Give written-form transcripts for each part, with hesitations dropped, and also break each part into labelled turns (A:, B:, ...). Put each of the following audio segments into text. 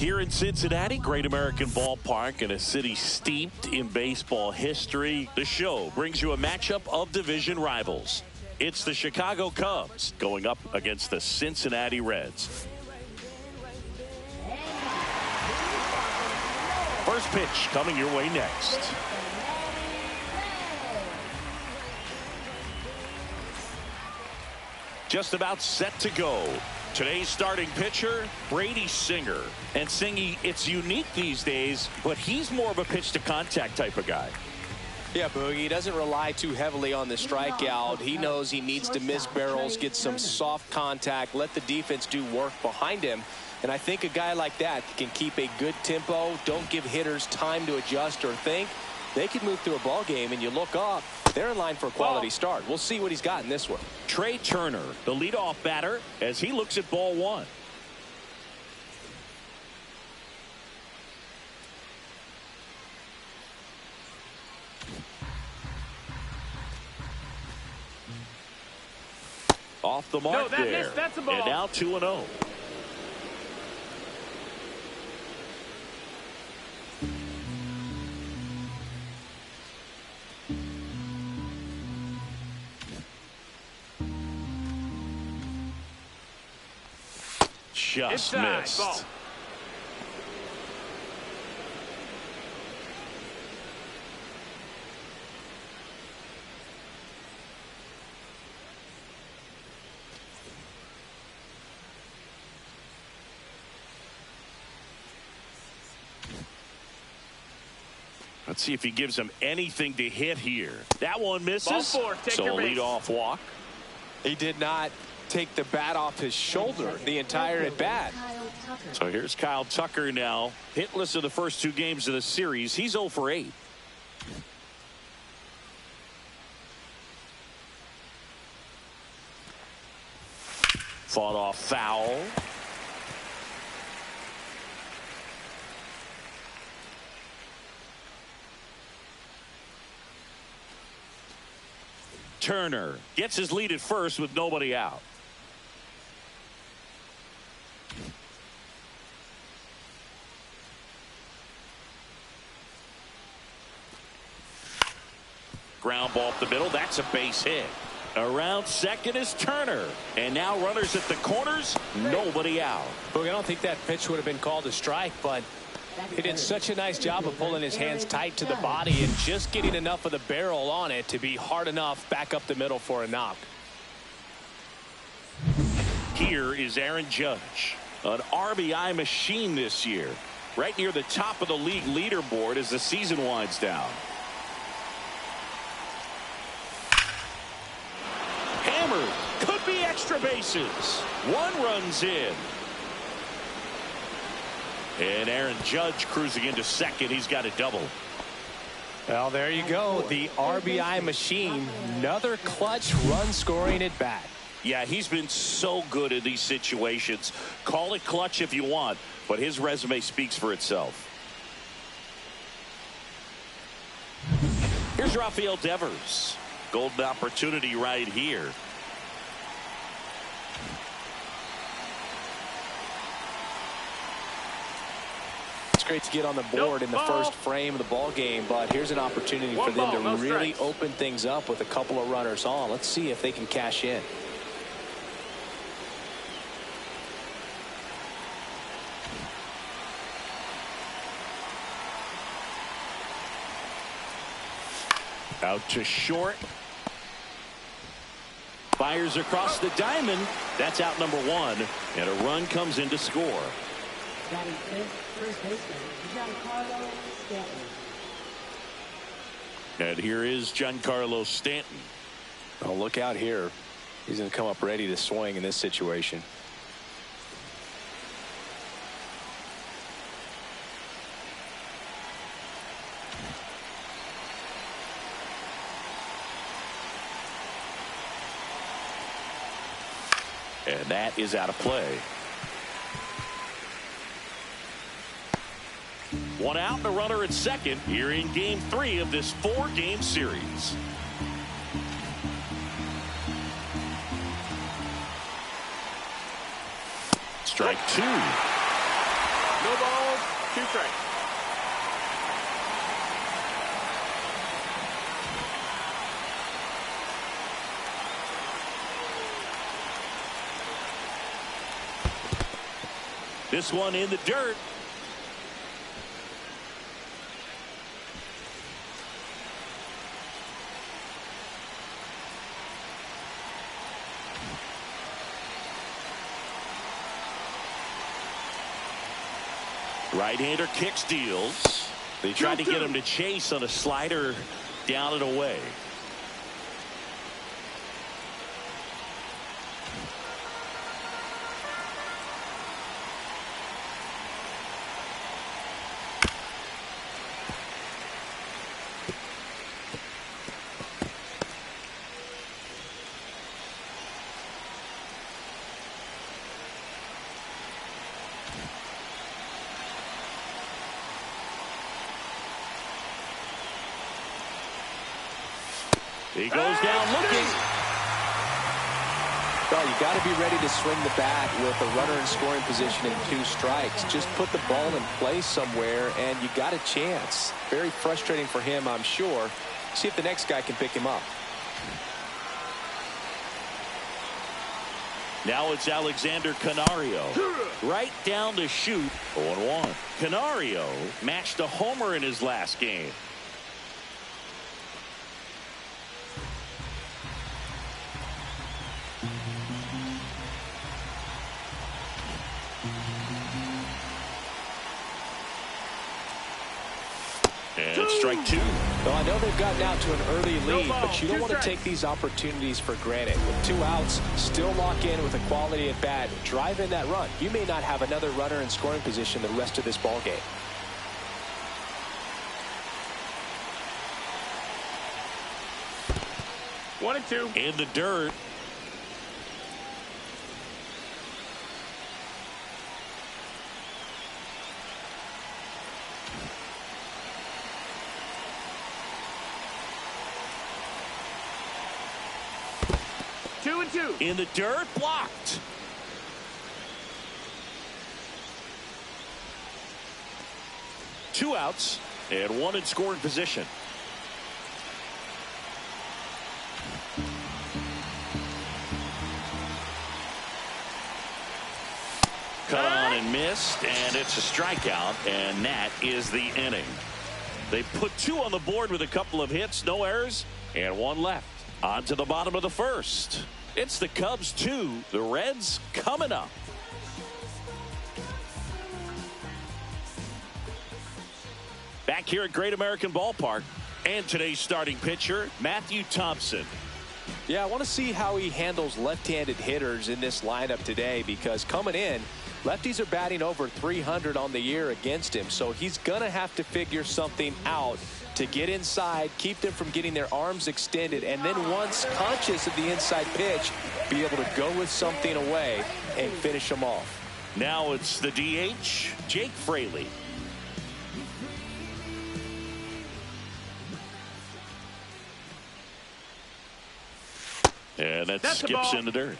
A: Here in Cincinnati, great American ballpark in a city steeped in baseball history, the show brings you a matchup of division rivals. It's the Chicago Cubs going up against the Cincinnati Reds. First pitch coming your way next. Just about set to go. Today's starting pitcher, Brady Singer. And Singy, it's unique these days, but he's more of a pitch-to-contact type of guy.
B: Yeah, Boogie, he doesn't rely too heavily on the strikeout. He knows he needs to miss barrels, get some soft contact, let the defense do work behind him. And I think a guy like that can keep a good tempo, don't give hitters time to adjust or think. They can move through a ball game, and you look up, they're in line for a quality start. We'll see what he's got in this one.
A: Trey Turner, the leadoff batter, as he looks at ball one. Off the mark there. That's a ball. And now 2-0. Just missed. Ball. Let's see if he gives him anything to hit here. That one misses. So a leadoff walk.
B: He did not take the bat off his shoulder the entire at bat.
A: So here's Kyle Tucker now, hitless in the first two games of the series. He's 0 for 8. Fought off foul. Turner gets his lead at first with nobody out. Ground ball up the middle. That's a base hit. Around second is Turner. And now runners at the corners. Nobody out.
B: Look, I don't think that pitch would have been called a strike, but he did such a nice job of pulling his hands tight to the body and just getting enough of the barrel on it to be hard enough back up the middle for a knock.
A: Here is Aaron Judge, an RBI machine this year. Right near the top of the league leaderboard as the season winds down. Hammered. Could be extra bases. One runs in. And Aaron Judge cruising into second. He's got a double.
B: Well, there you go. The RBI machine. Another clutch run scoring at bat.
A: Yeah, he's been so good in these situations. Call it clutch if you want, but his resume speaks for itself. Here's Rafael Devers. Golden opportunity right here.
B: It's great to get on the board in the first frame of the ball game, but here's an opportunity for them to really open things up with a couple of runners on. Let's see if they can cash in.
A: Out to short. Fires across the diamond. That's out number one. And a run comes in to score.
C: Batting first baseman, Giancarlo Stanton.
A: And here is Giancarlo Stanton.
B: Oh, look out here. He's going to come up ready to swing in this situation.
A: And that is out of play. One out and a runner at second here in game 3 of this 4-game series. Strike 2.
D: No balls, 2 strikes.
A: This one in the dirt. Right-hander kicks, deals. They tried to get him to chase on a slider down and away. He goes down looking.
B: Well, you got to be ready to swing the bat with a runner in scoring position and 2 strikes. Just put the ball in place somewhere, and you got a chance. Very frustrating for him, I'm sure. See if the next guy can pick him up.
A: Now it's Alexander Canario. Right down to shoot. 0-1. Canario matched a homer in his last game. And strike 2.
B: Well, I know they've gotten out to an early lead, but you don't want to take these opportunities for granted. With 2 outs, still lock in with a quality at bat, drive in that run. You may not have another runner in scoring position the rest of this ball game.
D: One and 2.
A: In the dirt. In the dirt, blocked. Two outs and 1 in scoring position. Cut on and missed, and it's a strikeout, and that is the inning. They put 2 on the board with a couple of hits, no errors, and 1 left. On to the bottom of the first. It's the Cubs 2, the Reds coming up. Back here at Great American Ballpark, and today's starting pitcher, Matthew Thompson.
B: Yeah, I want to see how he handles left-handed hitters in this lineup today, because coming in, lefties are batting over 300 on the year against him, so he's going to have to figure something out to get inside, keep them from getting their arms extended, and then once conscious of the inside pitch, be able to go with something away and finish them off.
A: Now it's the DH, Jake Fraley. And that skips in the dirt.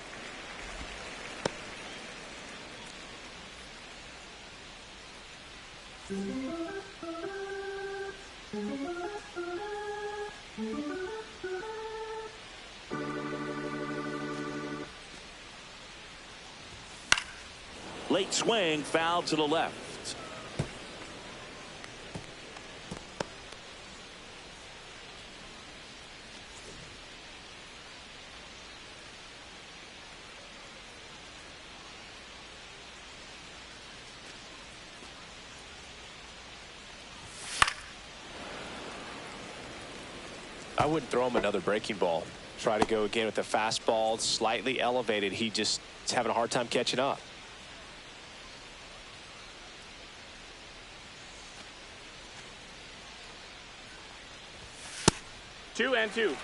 A: Late swing, foul to the left.
B: I wouldn't throw him another breaking ball. Try to go again with the fastball, slightly elevated. He just is having a hard time catching up.
D: Two and two.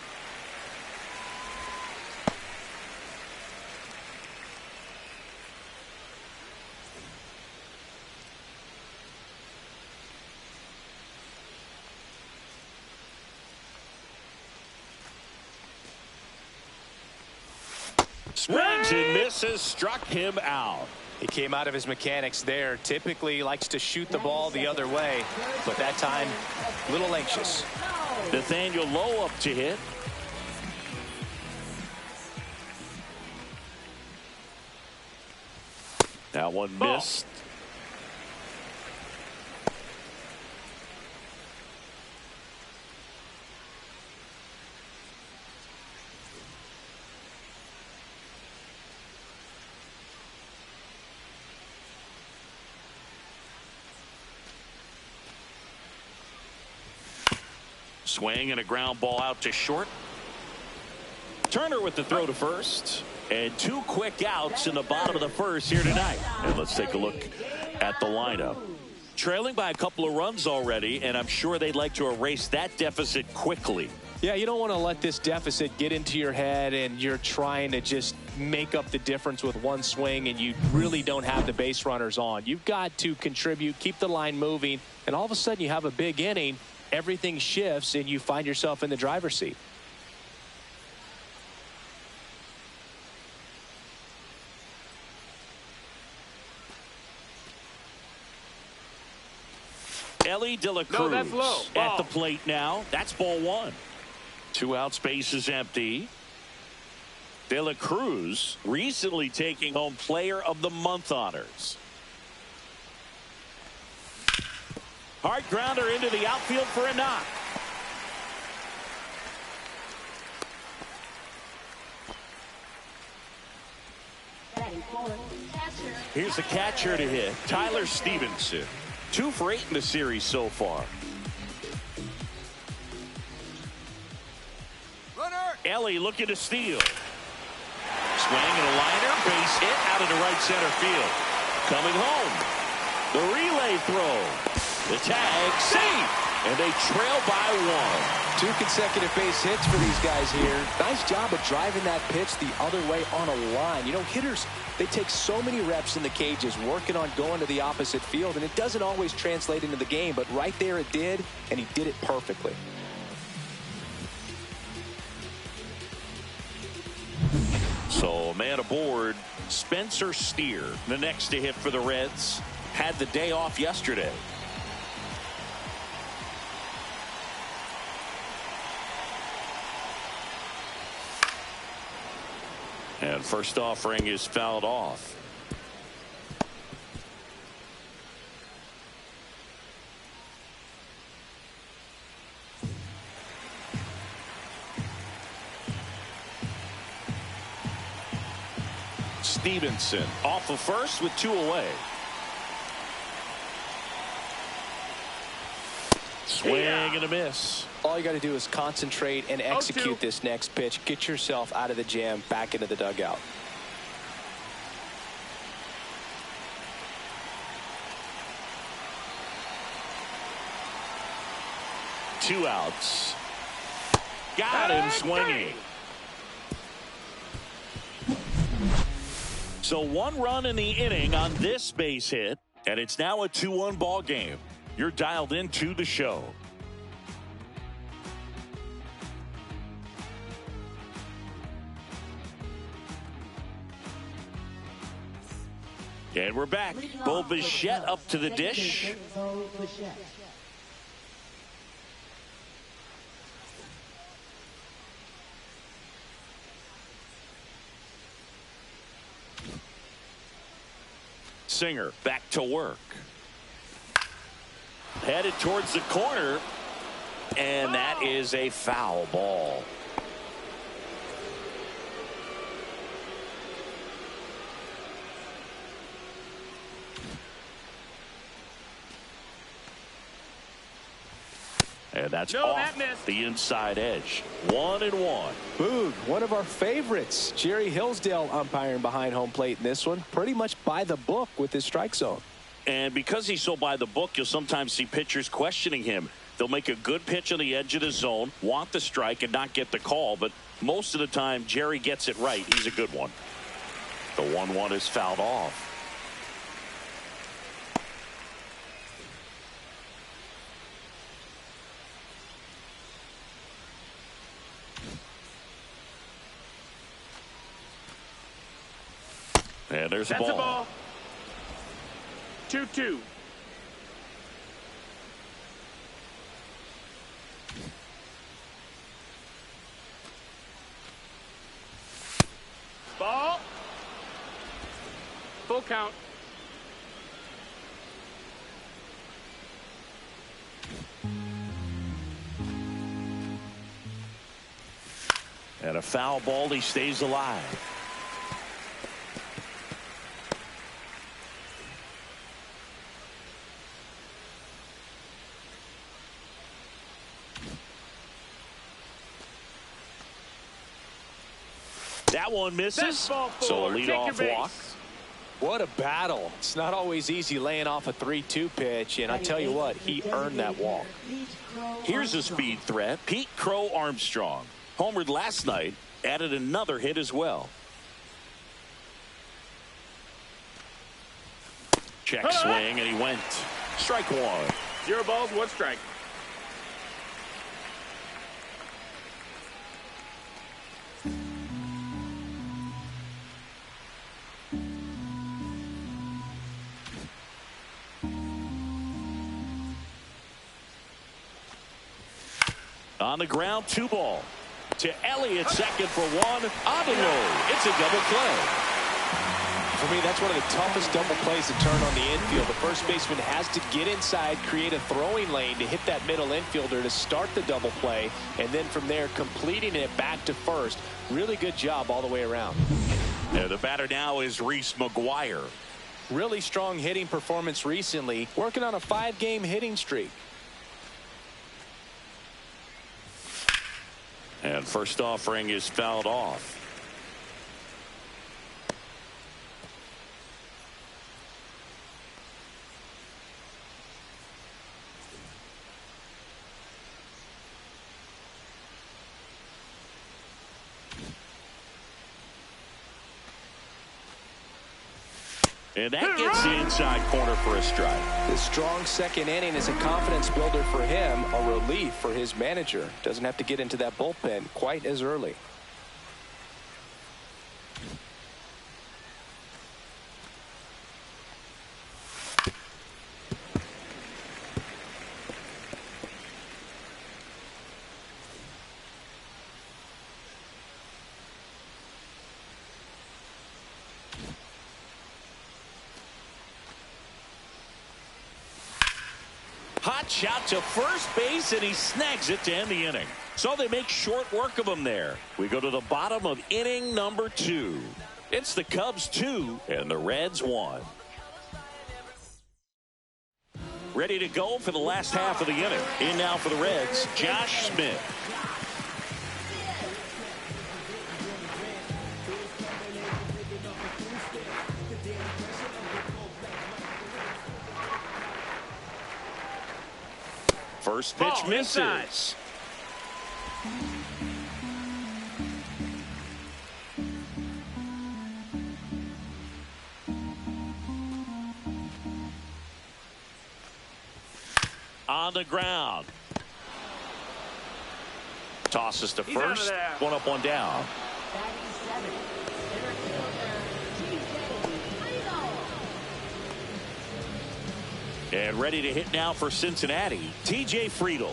A: Swings and misses, struck him out.
B: He came out of his mechanics there. Typically likes to shoot the ball the other way, but that time a little anxious.
A: Nathaniel Lowe up to hit. That one missed. Swing and a ground ball out to short. Turner with the throw to first. And 2 quick outs in the bottom of the first here tonight. And let's take a look at the lineup. Trailing by a couple of runs already, and I'm sure they'd like to erase that deficit quickly.
B: Yeah, you don't want to let this deficit get into your head and you're trying to just make up the difference with one swing and you really don't have the base runners on. You've got to contribute, keep the line moving, and all of a sudden you have a big inning. Everything shifts and you find yourself in the driver's seat.
A: Ellie De La Cruz at the plate now. That's ball 1. 2 outs, base is empty. De La Cruz recently taking home Player of the Month honors. Hard grounder into the outfield for a knock. Here's the catcher to hit, Tyler Stevenson. 2 for 8 in the series so far. Ellie looking to steal. Swing and a liner, base hit out into right center field. Coming home. The relay throw. The tag, safe. And they trail by 1.
B: 2 consecutive base hits for these guys here. Nice job of driving that pitch the other way on a line. You know, hitters, they take so many reps in the cages working on going to the opposite field, and it doesn't always translate into the game, but right there it did, and he did it perfectly.
A: So, man aboard, Spencer Steer, the next to hit for the Reds, had the day off yesterday. And first offering is fouled off. Stevenson off of first with 2 away. Swing and a miss.
B: All you got to do is concentrate and execute this next pitch. Get yourself out of the jam, back into the dugout.
A: Two outs. Got him swinging. So 1 run in the inning on this base hit, and it's now a 2-1 ball game. You're dialed into the show. And we're back. Bo Bichette up to the dish. Singer back to work. Headed towards the corner, and that is a foul ball. And that's off the inside edge. 1-1.
B: Boog, one of our favorites. Jerry Hillsdale umpiring behind home plate in this one. Pretty much by the book with his strike zone.
A: And because he's so by the book, you'll sometimes see pitchers questioning him. They'll make a good pitch on the edge of the zone, want the strike, and not get the call. But most of the time, Jerry gets it right. He's a good one. The 1-1 is fouled off. And there's a ball.
D: 2-2. Ball. Full count.
A: And a foul ball. He stays alive. That one misses. So a leadoff walk.
B: What a battle. It's not always easy laying off a 3-2 pitch, and I tell you what, he earned that walk.
A: Here's a speed threat. Pete Crow Armstrong homered last night, added another hit as well. Check swing, and he went. Strike one.
D: 0 balls, 1 strike.
A: On the ground, 2 ball. To Elliott, second for 1. On the road. It's a double play.
B: For me, that's one of the toughest double plays to turn on the infield. The first baseman has to get inside, create a throwing lane to hit that middle infielder to start the double play, and then from there completing it back to first. Really good job all the way around.
A: Yeah, the batter now is Reese McGuire.
B: Really strong hitting performance recently, working on a 5-game hitting streak.
A: And first offering is fouled off. And that gets the inside corner for a strike.
B: This strong second inning is a confidence builder for him, a relief for his manager. Doesn't have to get into that bullpen quite as early.
A: Hot shot to first base, and he snags it to end the inning. So they make short work of him there. We go to the bottom of inning number 2. It's the Cubs 2 and the Reds 1. Ready to go for the last half of the inning. In now for the Reds, Josh Smith. First pitch misses. On the ground. Tosses to first. One up, one down. And ready to hit now for Cincinnati, TJ Friedl.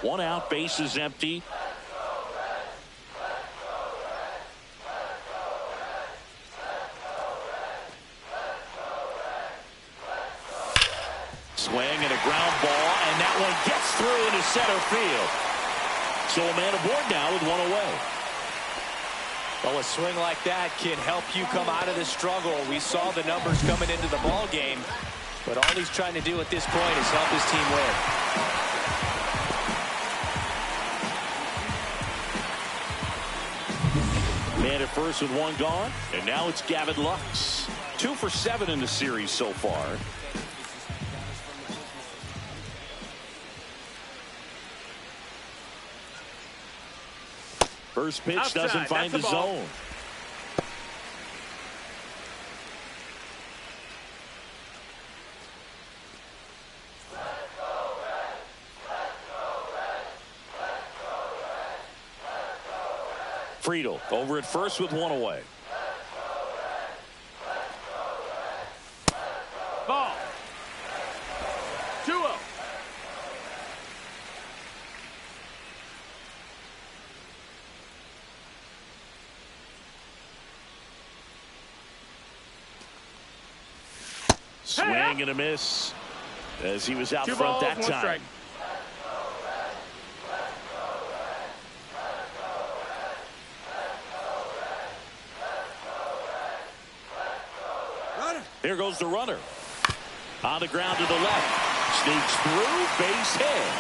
A: One out, bases empty. Swing and a ground ball, and that one gets through into center field. So a man aboard now with one away.
B: Well, a swing like that can help you come out of the struggle. We saw the numbers coming into the ball game, but all he's trying to do at this point is help his team win.
A: Man at first with one gone, and now it's Gavin Lux. 2 for 7 in the series so far. First pitch
D: outside,
A: doesn't find the zone. Friedel over at first with one away.
D: Ball. 2-0.
A: Swing and a miss as he was out
D: 2
A: front
D: balls,
A: that
D: 1
A: time.
D: strike.
A: Here goes the runner. On the ground to the left. Sneaks through, base hit.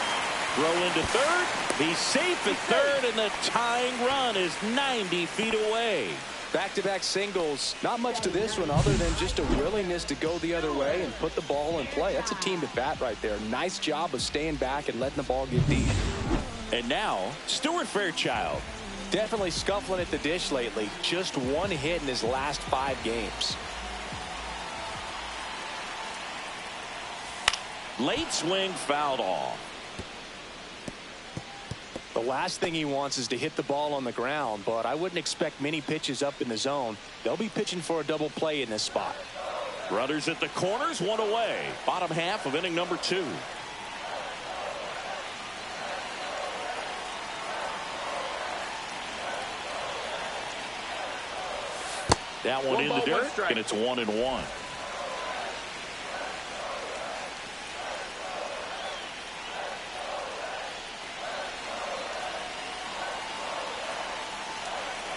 A: Throw into third. He's safe at third, and the tying run is 90 feet away.
B: Back-to-back singles. Not much to this one other than just a willingness to go the other way and put the ball in play. That's a team at bat right there. Nice job of staying back and letting the ball get deep.
A: And now, Stuart Fairchild.
B: Definitely scuffling at the dish lately. Just 1 hit in his last 5 games.
A: Late swing fouled off.
B: The last thing he wants is to hit the ball on the ground, but I wouldn't expect many pitches up in the zone. They'll be pitching for a double play in this spot.
A: Runners at the corners, 1 away. Bottom half of inning number 2. That one in the dirt, and it's 1-1.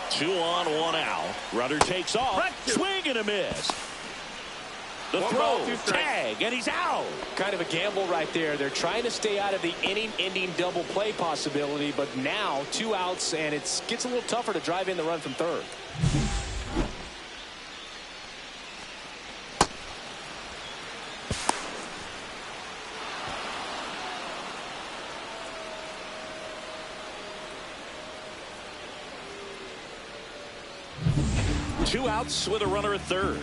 A: Two on, 1 out. Runner takes off. Swing and a miss. The throw, tag, and he's out.
B: Kind of a gamble right there. They're trying to stay out of the inning-ending double play possibility, but now 2 outs, and it gets a little tougher to drive in the run from third.
A: Two outs with a runner at third.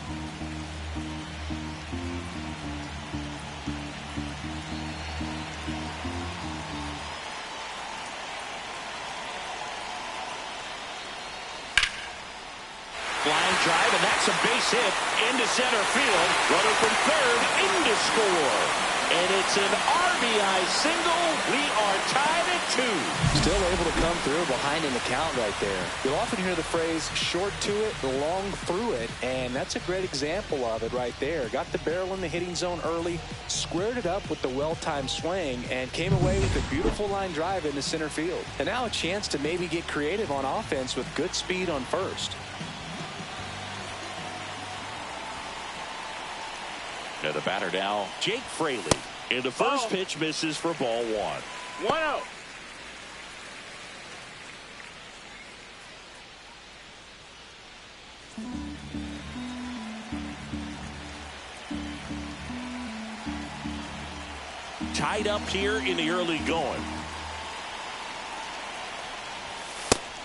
A: Flying drive, and that's a base hit into center field. Runner from third into score. And it's an RBI single. We are tied at 2.
B: Still able to come through behind in the count right there. You'll often hear the phrase short to it, long through it, and that's a great example of it right there. Got the barrel in the hitting zone early, squared it up with the well-timed swing, and came away with a beautiful line drive into center field. And now a chance to maybe get creative on offense with good speed on first.
A: And the batter now, Jake Fraley. And the first pitch misses for ball 1.
D: 1-0.
A: Tied up here in the early going.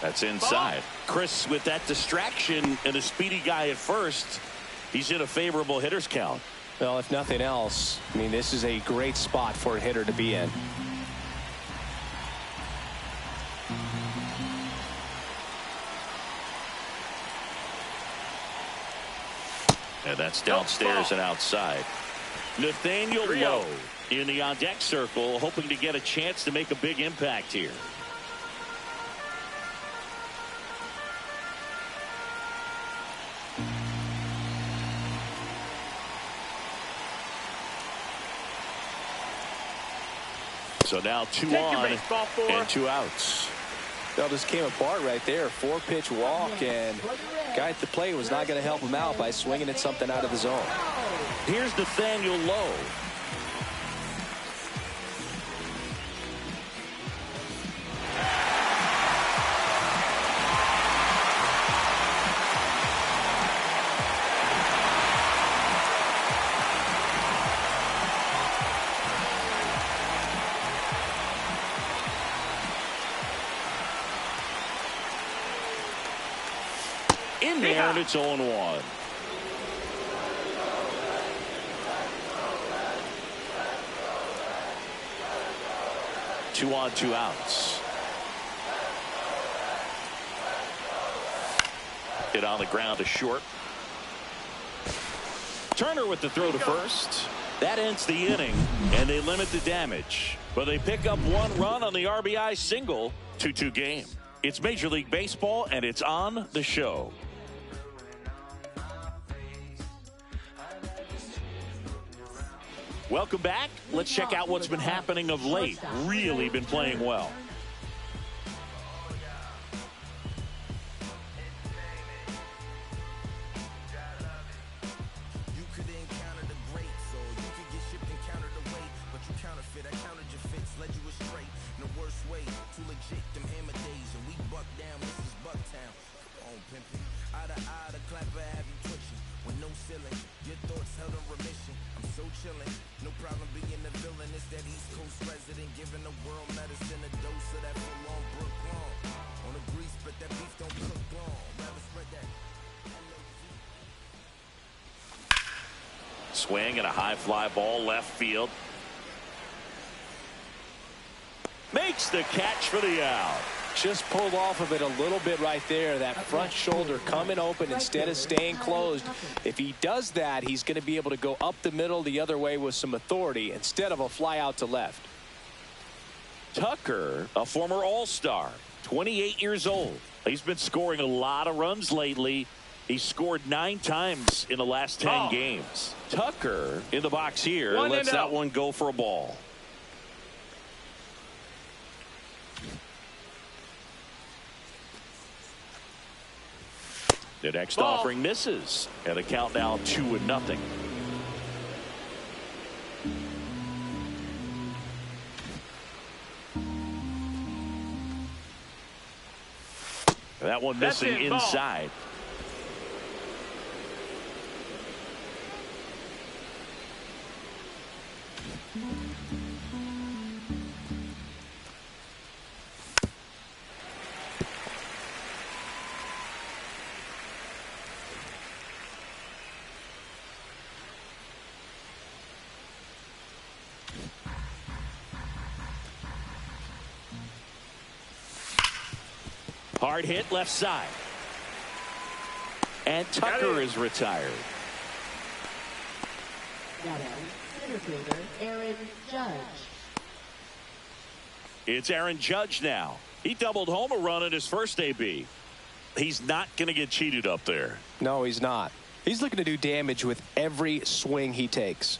A: That's inside. Chris with that distraction and a speedy guy at first. He's in a favorable hitter's count.
B: Well, if nothing else, I mean, this is a great spot for a hitter to be in.
A: And that's downstairs and outside. Nathaniel Lowe in the on-deck circle, hoping to get a chance to make a big impact here. So now 2 on and 2 outs.
B: That just came apart right there. 4-pitch walk, and guy at the plate was not going to help him out by swinging at something out of the zone.
A: Here's Nathaniel Lowe. In there, and it's 0-1. Two on, 2 outs. Hit on the ground to short. Turner with the throw to first. That ends the inning, and they limit the damage. But they pick up one run on the RBI single. 2-2 game. It's Major League Baseball, and it's on the show. Welcome back. Let's check out what's been happening of late. Really been playing well.
E: No problem being the villain. It's that East Coast resident giving the world medicine a dose of that for long brook long. On the grease, but that beef don't cook long. Rather spread that.
A: Swing and a high fly ball left field. Makes the catch for the out.
B: Just pulled off of it a little bit right there. That front shoulder coming open instead of staying closed. If he does that, he's going to be able to go up the middle the other way with some authority instead of a fly out to left.
A: Tucker, a former All-Star, 28 years old. He's been scoring a lot of runs lately. He scored 9 times in the last 10 games. Tucker in the box here lets that one go for a ball. The next offering misses, and the count now 2-0. That one missing inside. Hard hit left side. And Tucker is retired.
C: Center fielder Aaron Judge.
A: It's Aaron Judge now. He doubled home a run in his first AB. He's not going to get cheated up there.
B: No, he's not. He's looking to do damage with every swing he takes.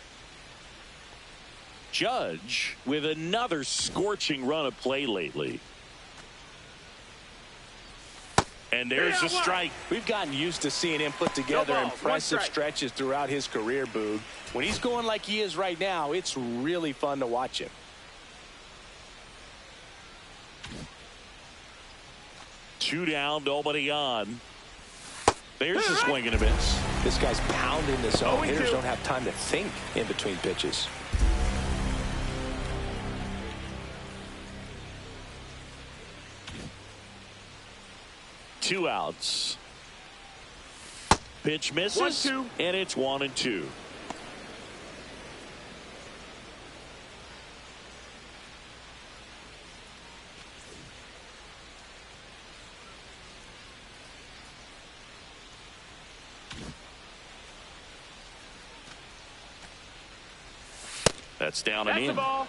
A: Judge with another scorching run of play lately. And there's a strike.
B: We've gotten used to seeing him put together impressive stretches throughout his career, Boog. When he's going like he is right now, it's really fun to watch him.
A: Two down, nobody on. There's a swing and a miss.
B: This guy's pounding the zone. Hitters don't have time to think in between pitches.
A: Two outs. Pitch misses, and it's 1-2. That's down and in.
D: The ball.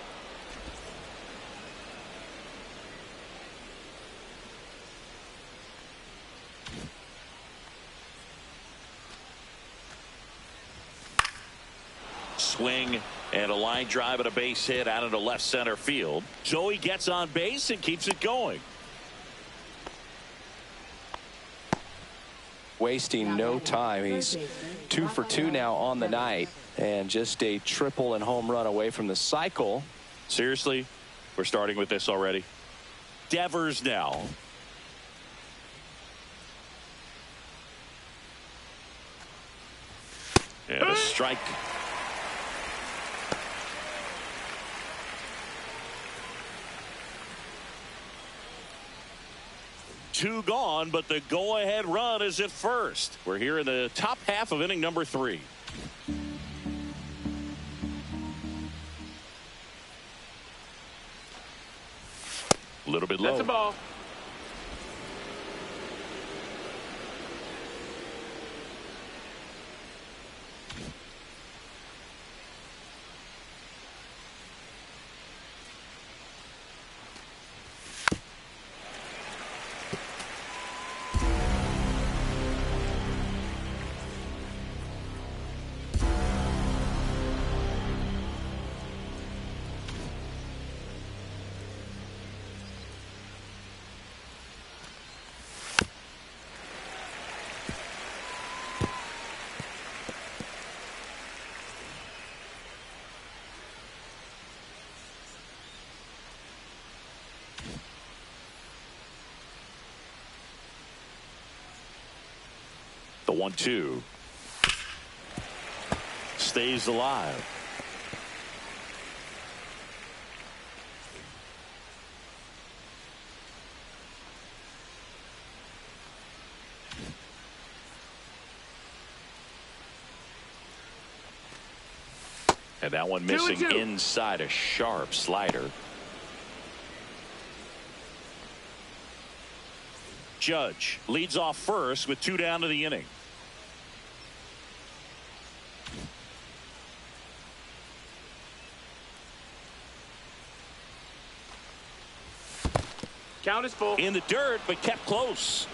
A: Swing and a line drive and a base hit out into left center field. So he gets on base and keeps it going.
B: Wasting no time. He's 2 for 2 now on the night, and just a triple and home run away from the cycle.
A: Seriously, we're starting with this already. Devers now. And a strike. Two gone, but the go-ahead run is at first. We're here in the top half of inning number 3. A little bit low.
D: That's a ball.
A: The 1-2. Stays alive. And that one missing inside, a sharp slider. Judge leads off first with 2 down to the inning.
D: Count is full.
A: In the dirt, but kept close.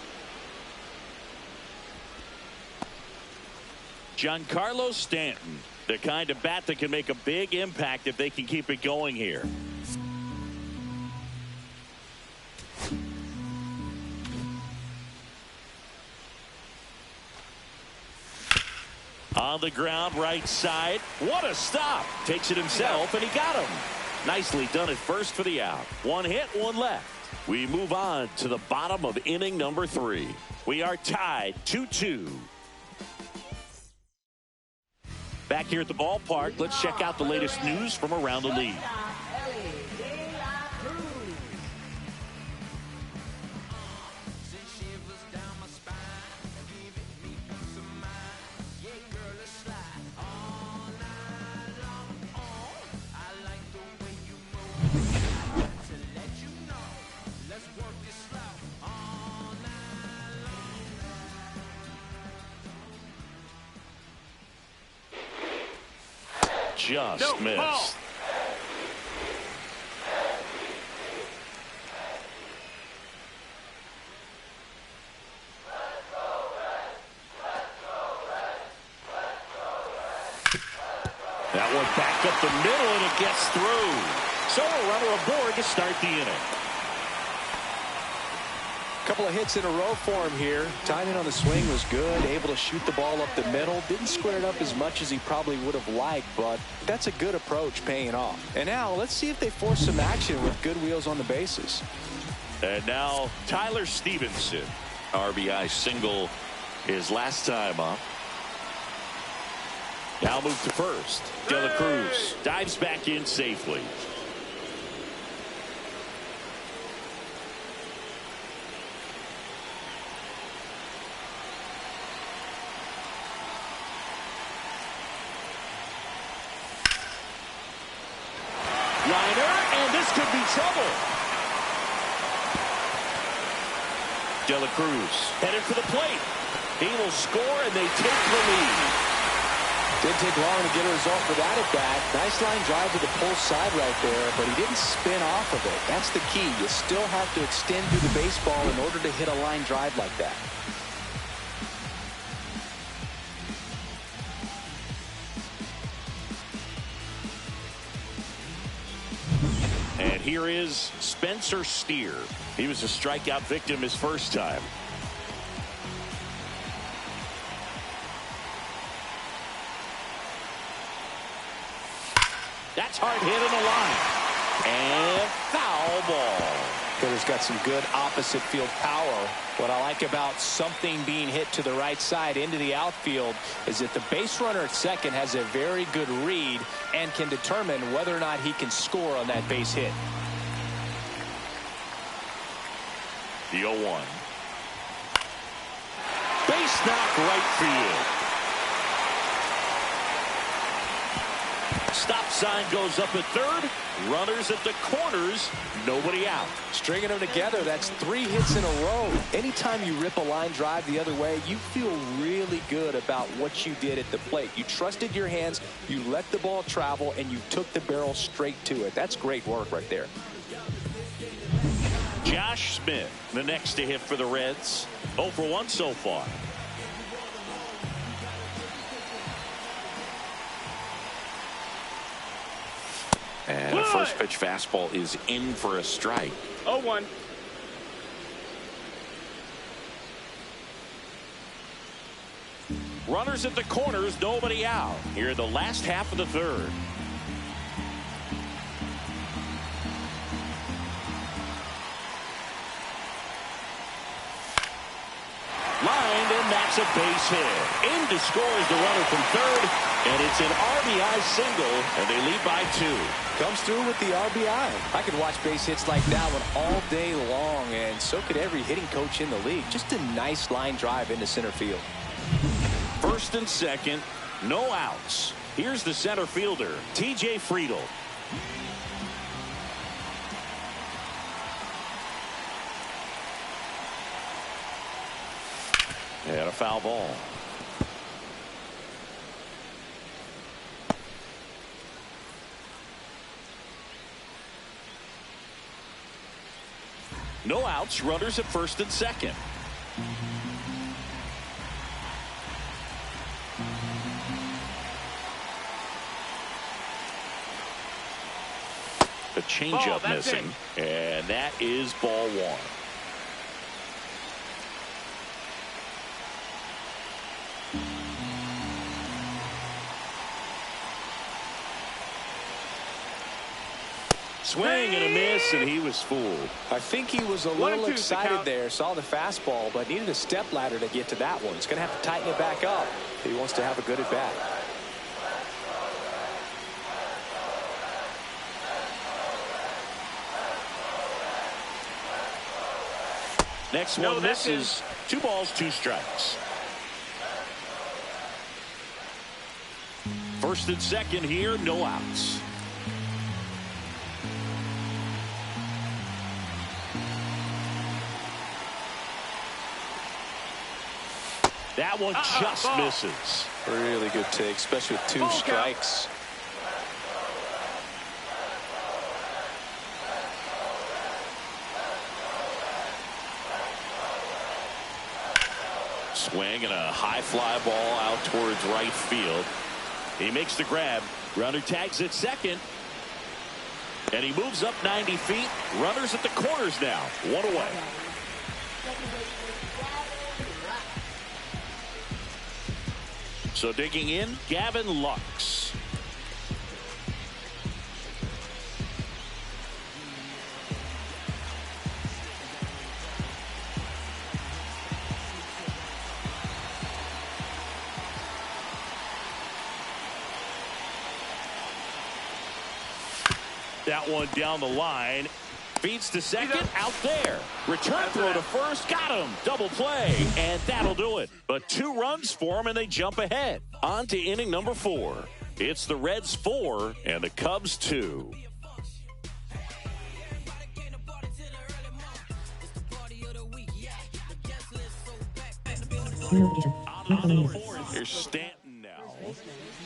A: Giancarlo Stanton, the kind of bat that can make a big impact if they can keep it going here. On the ground, right side. What a stop. Takes it himself, and he got him. Nicely done at first for the out. 1 hit, 1 left. We move on to the bottom of inning number 3. We are tied 2-2. Back here at the ballpark, let's check out the latest news from around the league. Just missed.
D: Ball.
A: That one back up the middle, and it gets through. So a runner aboard to start the inning.
B: Couple of hits in a row for him here. Timing on the swing was good. Able to shoot the ball up the middle. Didn't square it up as much as he probably would have liked, but that's a good approach, paying off. And now let's see if they force some action with good wheels on the bases.
A: And now Tyler Stevenson. RBI single his last time up. Now move to first. De La Cruz dives back in safely. Liner, and this could be trouble. De La Cruz headed for the plate. He will score, and they take the lead.
B: Didn't take long to get a result for that at bat. Nice line drive to the pull side right there, but he didn't spin off of it. That's the key. You still have to extend through the baseball in order to hit a line drive like that.
A: And here is Spencer Steer. He was a strikeout victim his first time. That's hard hit in the line. And foul ball.
B: Hitter's got some good opposite field power. What I like about something being hit to the right side into the outfield is that the base runner at second has a very good read and can determine whether or not he can score on that base hit.
A: The 0-1. Base knock right field. Stop sign goes up at third. Runners at the corners. Nobody out.
B: Stringing them together, that's 3 hits in a row. Anytime you rip a line drive the other way, you feel really good about what you did at the plate. You trusted your hands, you let the ball travel, and you took the barrel straight to it. That's great work right there.
A: Josh Smith, the next to hit for the Reds. 0 for 1 so far. And a first pitch fastball is in for a strike.
D: 0-1.
A: Runners at the corners, nobody out. Here in the last half of the third. Lined, and that's a base hit. In to score is the runner from third, and it's an RBI single, and they lead by 2.
B: Comes through with the RBI. I could watch base hits like that one all day long, and so could every hitting coach in the league. Just a nice line drive into center field.
A: First and second, no outs. Here's the center fielder, T.J. Friedl. And a foul ball. No outs, runners at first and second. The changeup missing, and that is ball 1. Swing and a miss, and he was fooled.
B: I think he was a little excited there, saw the fastball, but needed a step ladder to get to that one. He's going to have to tighten it back up if he wants to have a good at bat.
A: Next one misses. 2 balls, 2 strikes. First and second here, no outs. That one just misses.
B: Really good take, especially with 2 strikes.
A: Swing and a high fly ball out towards right field. He makes the grab. Runner tags at second. And he moves up 90 feet. Runners at the corners now. 1 away. So digging in, Gavin Lux. That one down the line. Feeds to second, out there. Return throw to first, got him. Double play, and that'll do it. But 2 runs for him, and they jump ahead. On to inning number 4. It's the Reds 4 and the Cubs 2. Here's Stanton now.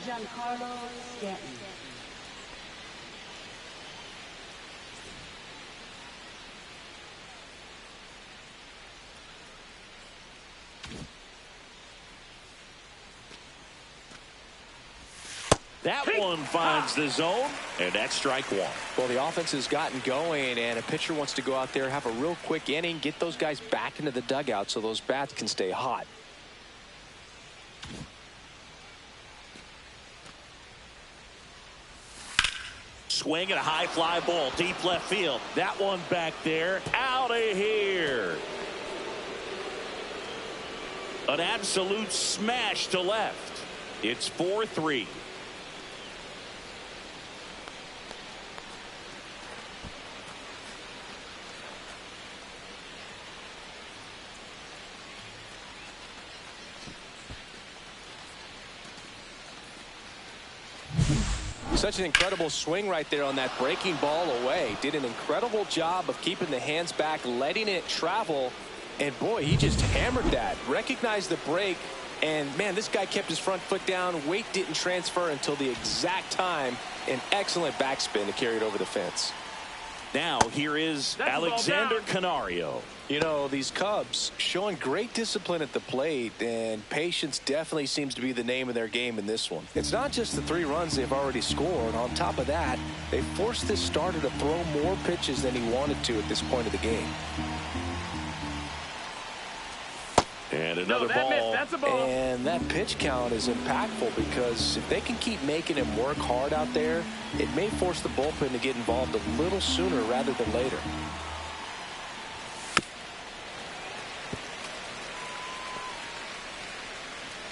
C: Giancarlo Stanton.
A: That one finds the zone, and that's strike 1.
B: Well, the offense has gotten going, and a pitcher wants to go out there, have a real quick inning, get those guys back into the dugout so those bats can stay hot.
A: Swing and a high fly ball, deep left field. That one back there, out of here. An absolute smash to left. It's 4-3.
B: Such an incredible swing right there on that breaking ball away. Did an incredible job of keeping the hands back, letting it travel. And boy, he just hammered that. Recognized the break. And man, this guy kept his front foot down. Weight didn't transfer until the exact time. An excellent backspin to carry it over the fence.
A: Now here is Alexander Canario.
B: You know, these Cubs showing great discipline at the plate, and patience definitely seems to be the name of their game in this one. It's not just the 3 runs they've already scored. On top of that, they forced this starter to throw more pitches than he wanted to at this point of the game.
A: And another ball.
D: That's a ball.
B: And that pitch count is impactful because if they can keep making him work hard out there, it may force the bullpen to get involved a little sooner rather than later.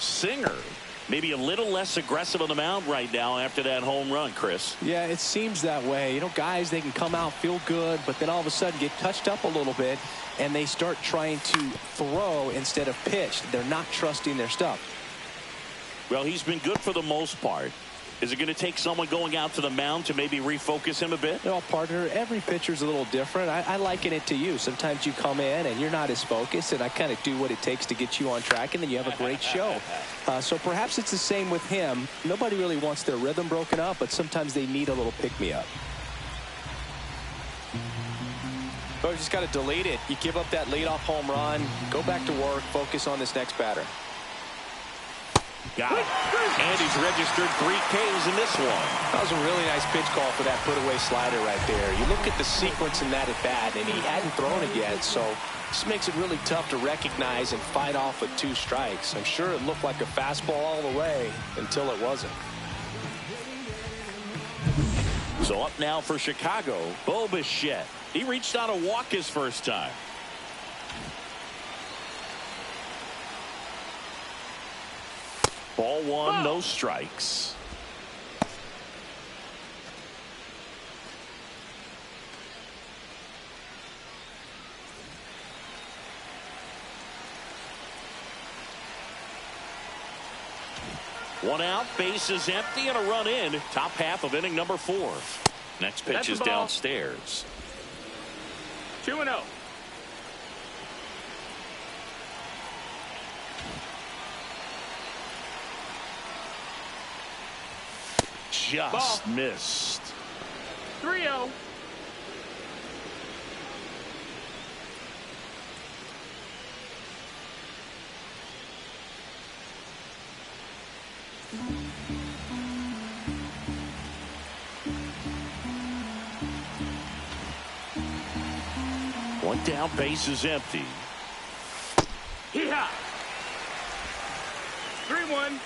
A: Singer maybe a little less aggressive on the mound right now after that home run, Chris.
B: Yeah, it seems that way. You know, guys, they can come out, feel good, but then all of a sudden get touched up a little bit, and they start trying to throw instead of pitch. They're not trusting their stuff.
A: Well, he's been good for the most part. Is it going to take someone going out to the mound to maybe refocus him a bit?
B: Well, partner, every pitcher's a little different. I liken it to you. Sometimes you come in and you're not as focused, and I kind of do what it takes to get you on track, and then you have a great show. So perhaps it's the same with him. Nobody really wants their rhythm broken up, but sometimes they need a little pick-me-up. So you just got to delete it. You give up that leadoff home run, go back to work, focus on this next batter.
A: Got it. And he's registered 3 Ks in this one.
B: That was a really nice pitch call for that put-away slider right there. You look at the sequence in that at-bat, and he hadn't thrown it yet, so this makes it really tough to recognize and fight off with 2 strikes. I'm sure it looked like a fastball all the way until it wasn't.
A: So up now for Chicago, Bo Bichette. He reached on a walk his first time. Ball 1, no strikes. One out, bases empty, and a run in. Top half of inning number 4. Next pitch is downstairs.
D: 2-0.
A: Just missed.
D: 3-0.
A: One down, base is empty.
D: Hee-haw. 3-1.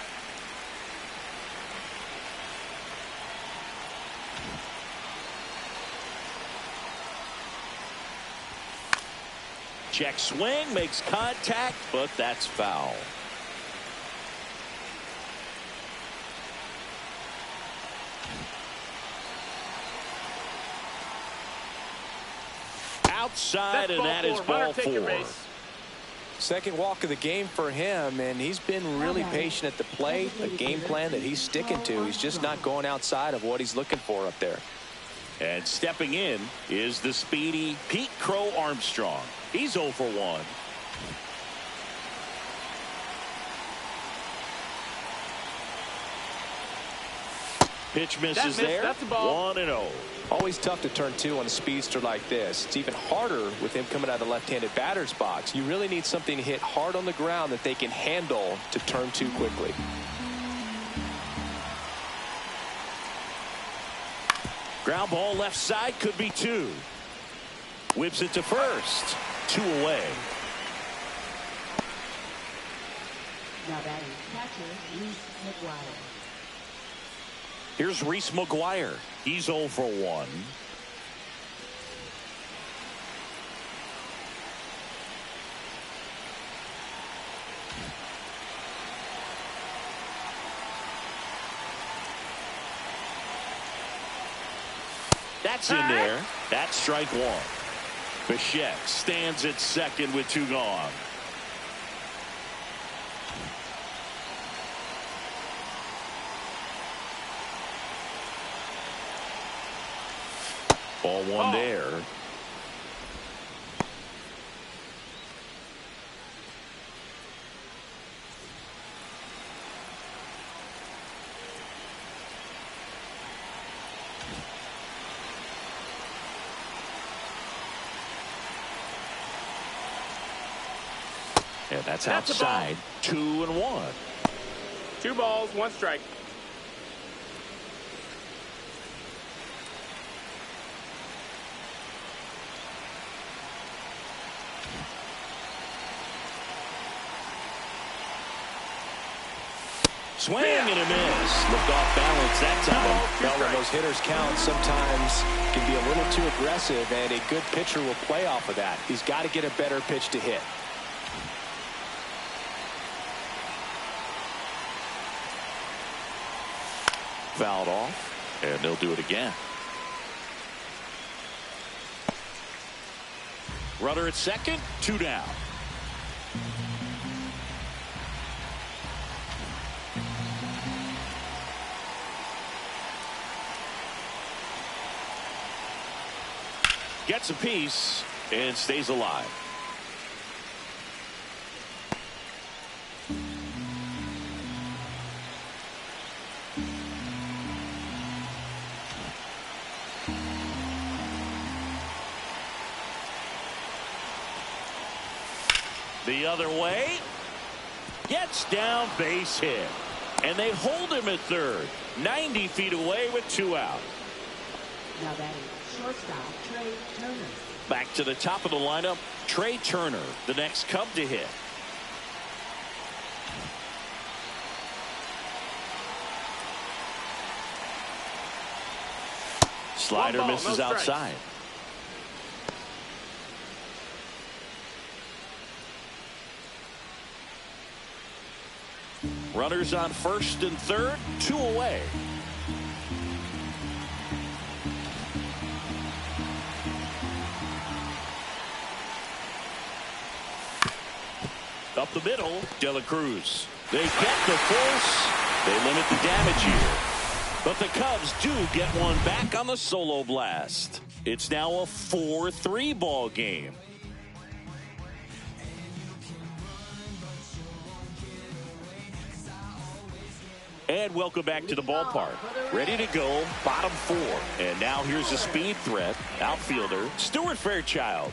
A: Check swing, makes contact, but that's foul. Outside, and that is ball 4.
B: Second walk of the game for him, and he's been really patient at the plate. A game plan that he's sticking to. He's just not going outside of what he's looking for up there.
A: And stepping in is the speedy Pete Crow Armstrong. He's 0 for 1. Pitch misses there.
D: That's a ball.
A: 1-0.
B: Always tough to turn 2 on a speedster like this. It's even harder with him coming out of the left-handed batter's box. You really need something to hit hard on the ground that they can handle to turn 2 quickly.
A: Ground ball left side, could be 2. Whips it to first. 2 away.
C: Now batting catcher, Reese McGuire.
A: Here's Reese McGuire. He's 0 for 1. That's in there. That's strike 1. Bichette stands at second with 2 gone. Ball 1 there. And that's outside. 2-1.
D: 2 balls, 1 strike.
A: Swing and a miss. Looked off balance that time.
B: Well, when those hitters count, sometimes can be a little too aggressive, and a good pitcher will play off of that. He's got to get a better pitch to hit.
A: Fouled off, and they'll do it again. Runner at second, 2 down. Gets a piece and stays alive. The other way. Gets down, base hit. And they hold him at third. 90 feet away with 2 out.
C: Now batting shortstop Trey Turner.
A: Back to the top of the lineup, Trey Turner, the next Cub to hit. Slider misses outside. Runners on first and third, 2 away. Up the middle, De La Cruz. They get the force. They limit the damage here. But the Cubs do get one back on the solo blast. It's now a 4-3 ball game. And welcome back to the ballpark. Ready to go, bottom 4. And now here's a speed threat, outfielder Stuart Fairchild.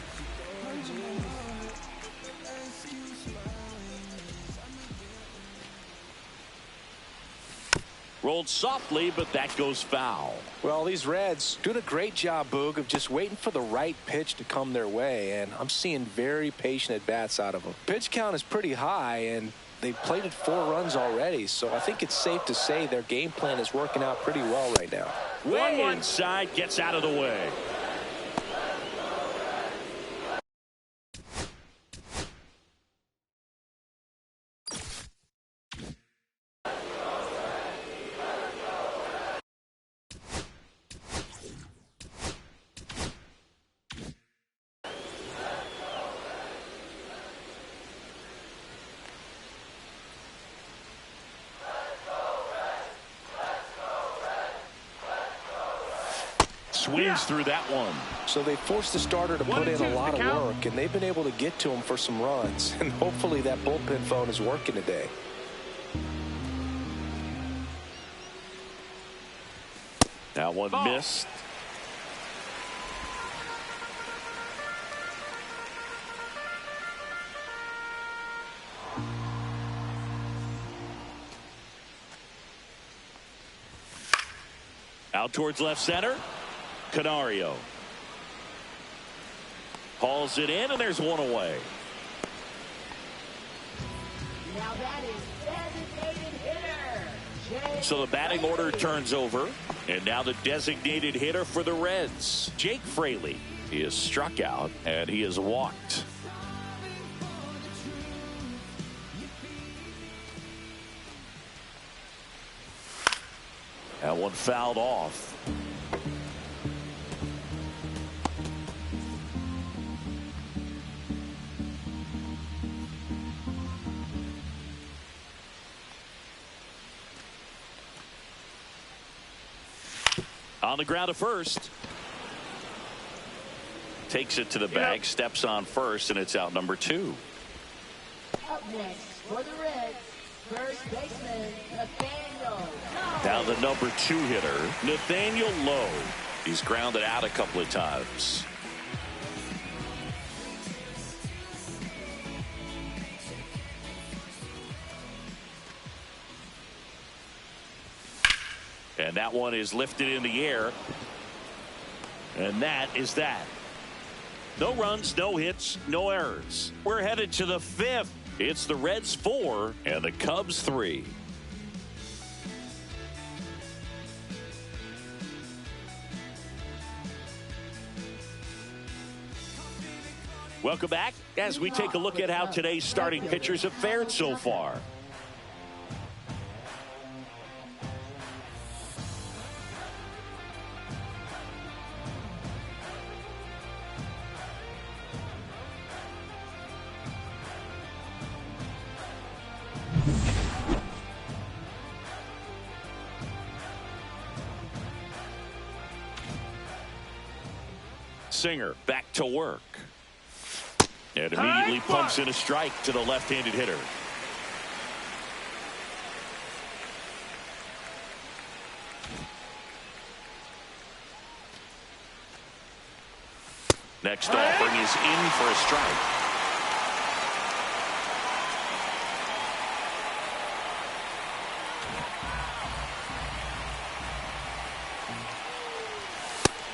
A: Rolled softly, but that goes foul.
B: Well, these Reds doing a great job, Boog, of just waiting for the right pitch to come their way, and I'm seeing very patient at-bats out of them. Pitch count is pretty high, and they've plated 4 runs already, so I think it's safe to say their game plan is working out pretty well right now.
A: Way inside, gets out of the way. Swings through that one.
B: So they forced the starter to put in a lot of work, and they've been able to get to him for some runs. And hopefully that bullpen phone is working today.
A: That one missed. Out towards left center. Canario hauls it in, and there's one away.
C: Now that is designated hitter.
A: So the batting order turns over, and now the designated hitter for the Reds, Jake Fraley. He is struck out, and he is walked. That one fouled off. On the ground at first. Takes it to the bag, steps on first, and it's out number 2.
C: Up next for the Reds, first baseman Nathaniel Lowe.
A: Now the number 2 hitter, Nathaniel Lowe. He's grounded out a couple of times. And that one is lifted in the air. And that is that. No runs, no hits, no errors. We're headed to the 5th. It's the Reds 4 and the Cubs 3. Welcome back as we take a look at how today's starting pitchers have fared so far. Singer back to work. And immediately pumps in a strike to the left-handed hitter. Next offering is in for a strike.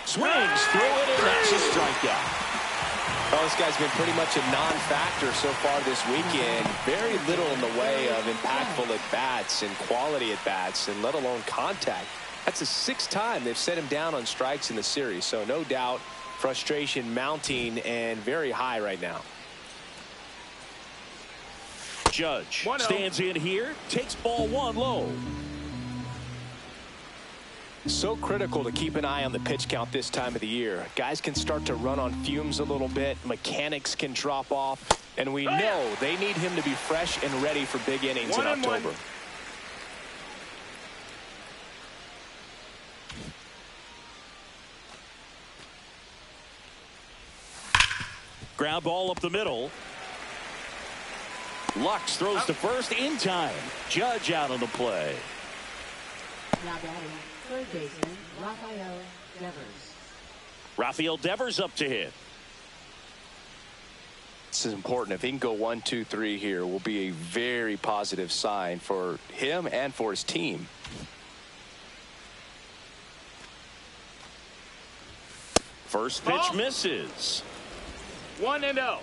A: Swings through it, and that's a strikeout.
B: Well, this guy's been pretty much a non-factor so far this weekend. Very little in the way of impactful at-bats and quality at-bats, and let alone contact. That's the 6th time they've set him down on strikes in the series. So no doubt frustration mounting and very high right now.
A: Judge stands in here, takes ball 1 low.
B: So critical to keep an eye on the pitch count this time of the year. Guys can start to run on fumes a little bit. Mechanics can drop off. And we know they need him to be fresh and ready for big innings in October.
A: Ground ball up the middle. Lux throws to first in time. Judge out on the play.
C: Now batting, third baseman, Rafael Devers.
A: Rafael Devers up to hit.
B: This is important. If he can go 1, 2, 3 here, will be a very positive sign for him and for his team.
A: First pitch misses.
D: 1-0.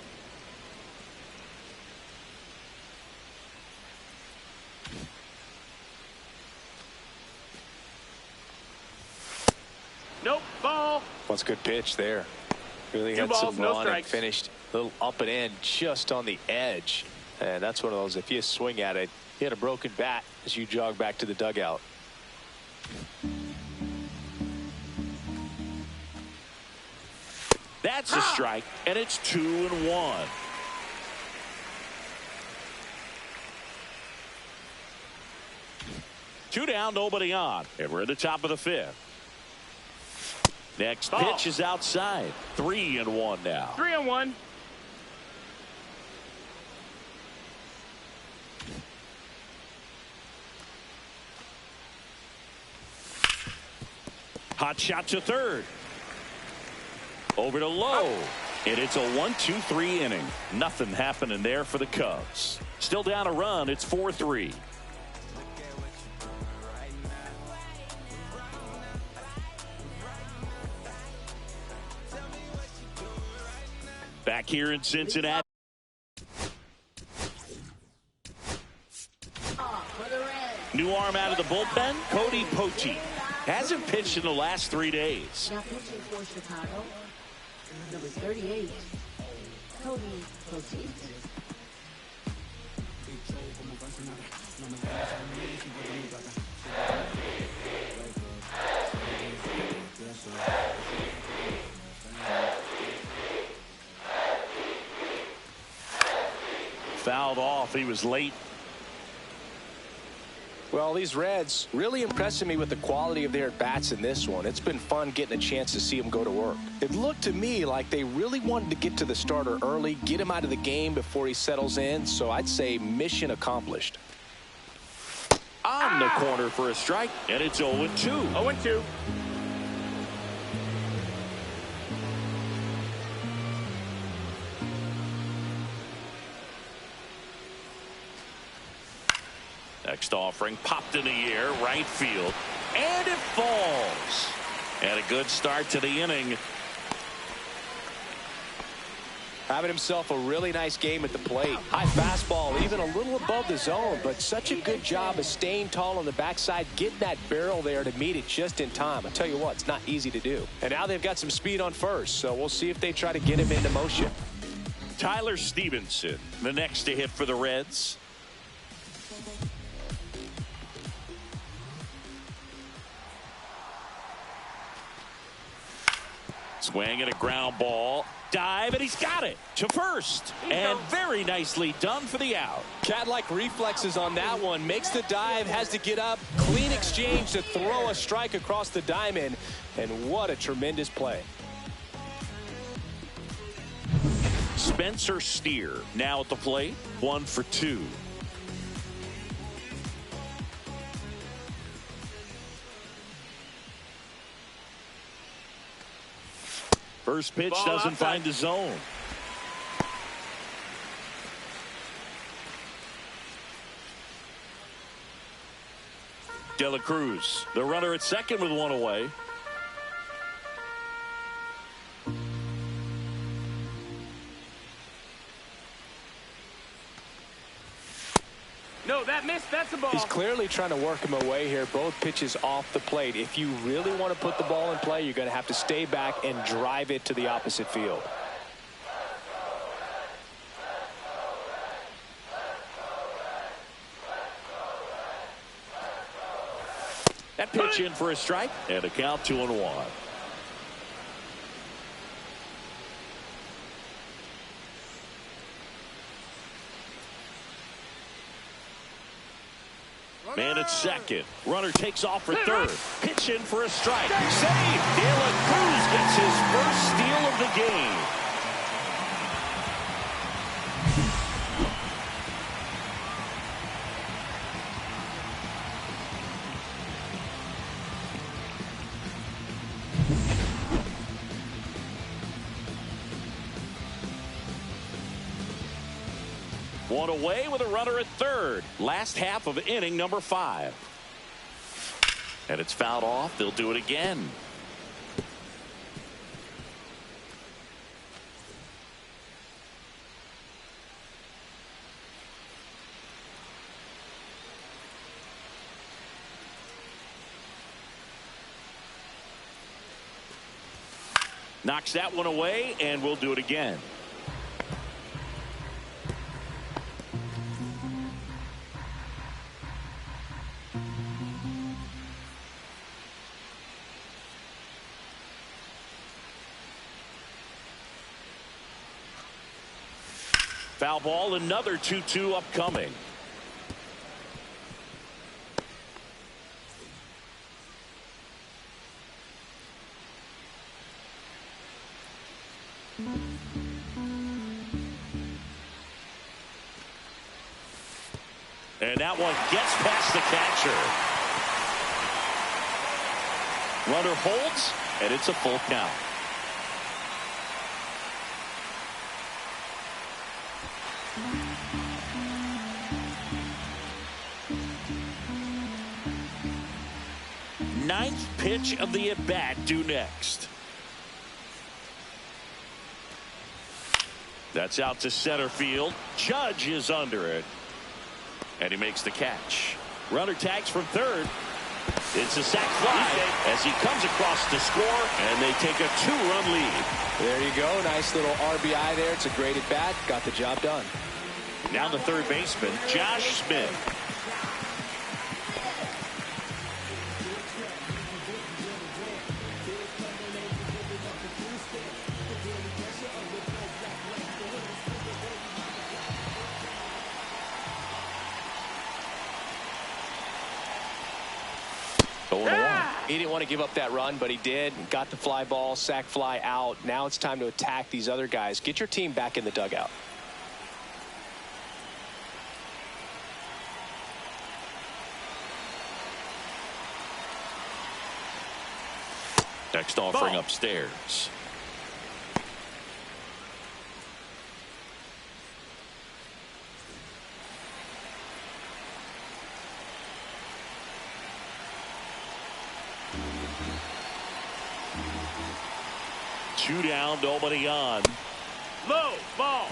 D: Nope, ball.
B: What's a good pitch there. Really had some run and finished a little up and in just on the edge. And that's one of those, if you swing at it, you had a broken bat as you jog back to the dugout.
A: That's a strike, and it's 2-1. Two down, nobody on, and we're at the top of the 5th. Next pitch is outside. 3-1 now.
D: 3-1.
A: Hot shot to third. Over to low. And it's a 1-2-3 inning. Nothing happening there for the Cubs. Still down a run. It's 4-3. Back here in Cincinnati. New arm out of the bullpen, Cody Poteet. Hasn't pitched in the last 3 days.
C: Now pitching for Chicago, number 38, Cody Poteet.
A: Fouled off. He was late.
B: Well, these Reds really impressing me with the quality of their at-bats in this one. It's been fun getting a chance to see them go to work. It looked to me like they really wanted to get to the starter early, get him out of the game before he settles in. So I'd say mission accomplished.
A: On the corner for a strike, and it's 0-2.
D: 0-2.
A: Next offering popped in the air, right field, and it falls. And a good start to the inning.
B: Having himself a really nice game at the plate. High fastball, even a little above the zone, but such a good job of staying tall on the backside, getting that barrel there to meet it just in time. I tell you what, it's not easy to do. And now they've got some speed on first, so we'll see if they try to get him into motion.
A: Tyler Stevenson, the next to hit for the Reds. Swing and a ground ball. Dive, and he's got it to first. And very nicely done for the out.
B: Cat-like reflexes on that one. Makes the dive, has to get up. Clean exchange to throw a strike across the diamond. And what a tremendous play.
A: Spencer Steer now at the plate. 1 for 2. First pitch
D: Ball
A: doesn't
D: outside.
A: find the zone. De La Cruz, the runner at second with 1 away.
D: No, that missed. That's a ball.
B: He's clearly trying to work him away here. Both pitches off the plate. If you really want to put the ball in play, you're going to have to stay back and drive it to the opposite field.
A: That pitch in for a strike and a count 2-1. Man at second. Runner takes off for third. Pitch in for a strike. Save. De La Cruz gets his first steal of the game. One away with a runner at third. Last half of inning number 5. And it's fouled off. They'll do it again. Knocks that one away, and we'll do it again. Foul ball, another 2-2 upcoming. And that one gets past the catcher. Runner holds, and it's a full count. Ninth pitch of the at-bat due next. That's out to center field. Judge is under it. And he makes the catch. Runner tags from third. It's a sac fly as he comes across to score, and they take a 2-run lead.
B: There you go. Nice little RBI there. It's a great at-bat. Got the job done.
A: Now the third baseman, Josh Smith.
B: He didn't want to give up that run, but he did. Got the fly ball, sac fly out. Now it's time to attack these other guys. Get your team back in the dugout.
A: Next offering upstairs. Two down, nobody on.
D: Low ball.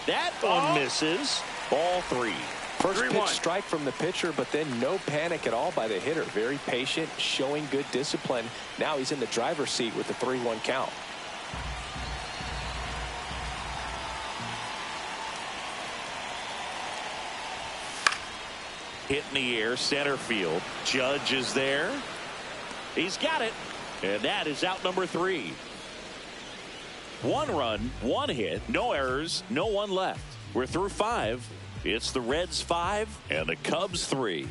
A: That one misses. Ball 3.
B: First pitch
D: 3-1.
B: strike from the pitcher, but then no panic at all by the hitter. Very patient, showing good discipline. Now he's in the driver's seat with the 3-1 count.
A: Hit in the air, center field. Judge is there. He's got it. And that is out number 3. 1 run, 1 hit, no errors, no one left. We're through 5. It's the Reds 5 and the Cubs 3.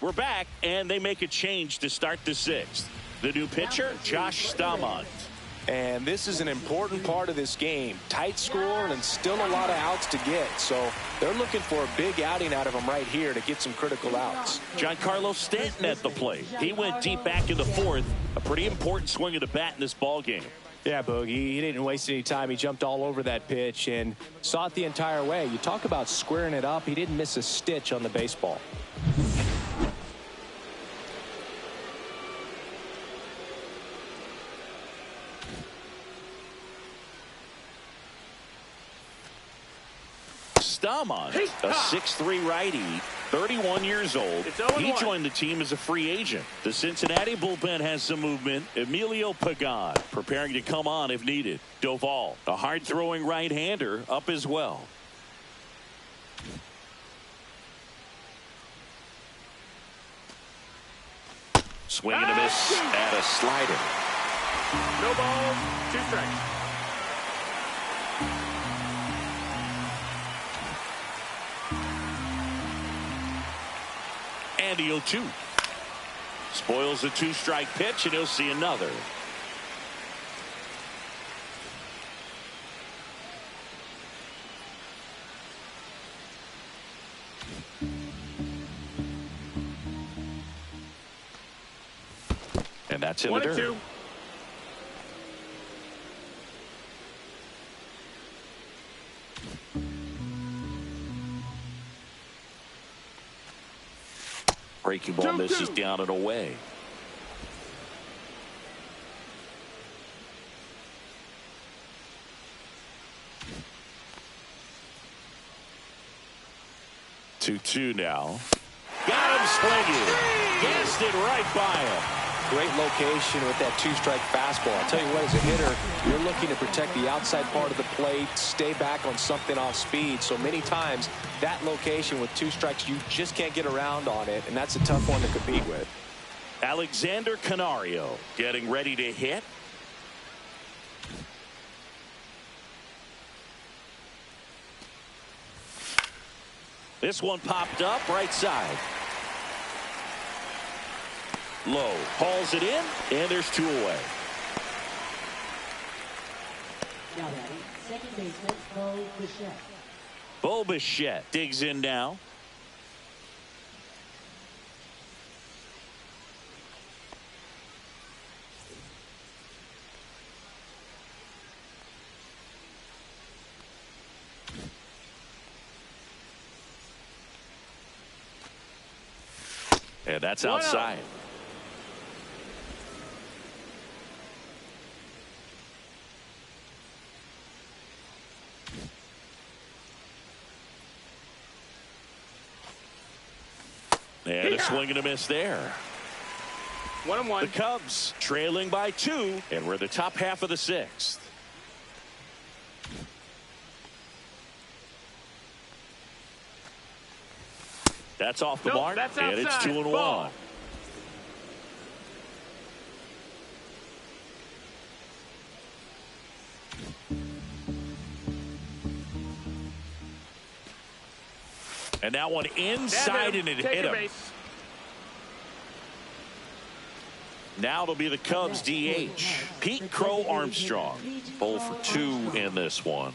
A: We're back, and they make a change to start the 6th. The new pitcher, Josh Staumont.
B: And this is an important part of this game. Tight score and still a lot of outs to get. So they're looking for a big outing out of him right here to get some critical outs.
A: Giancarlo Stanton at the plate. He went deep back in the 4th. A pretty important swing of the bat in this ball game.
B: Yeah, Boogie, he didn't waste any time. He jumped all over that pitch and saw it the entire way. You talk about squaring it up. He didn't miss a stitch on the baseball.
A: Staumont, a 6'3" righty, 31 years old. He joined the team as a free agent. The Cincinnati bullpen has some movement. Emilio Pagan preparing to come on if needed. Doval, a hard-throwing right-hander, up as well. Swing and a miss at a slider.
D: No balls, 2 strikes.
A: And he'll 2. Spoils a 2-strike pitch, and he'll see another. And that's in the dirt.
D: 1-2.
A: Breaking ball misses down and away. Two now. Got him swinging. Guessed it right by him.
B: Great location with that 2-strike fastball. I'll tell you what, as a hitter, you're looking to protect the outside part of the plate, stay back on something off speed. So many times, that location with 2 strikes, you just can't get around on it, and that's a tough one to compete with.
A: Alexander Canario getting ready to hit. This one popped up right side. Low hauls it in, and there's 2 away.
C: Now batting, second baseman, Bo Bichette.
A: Bo Bichette digs in now. And that's outside. And a swing and a miss there.
D: 1-1.
A: The Cubs trailing by 2, and we're the top half of the 6th. That's off the mark, and it's 2-1.
D: Ball.
A: And that one inside, and it hit him.
D: Base.
A: Now it'll be the Cubs DH. Pete Crow Armstrong. 0 for 2 in this one.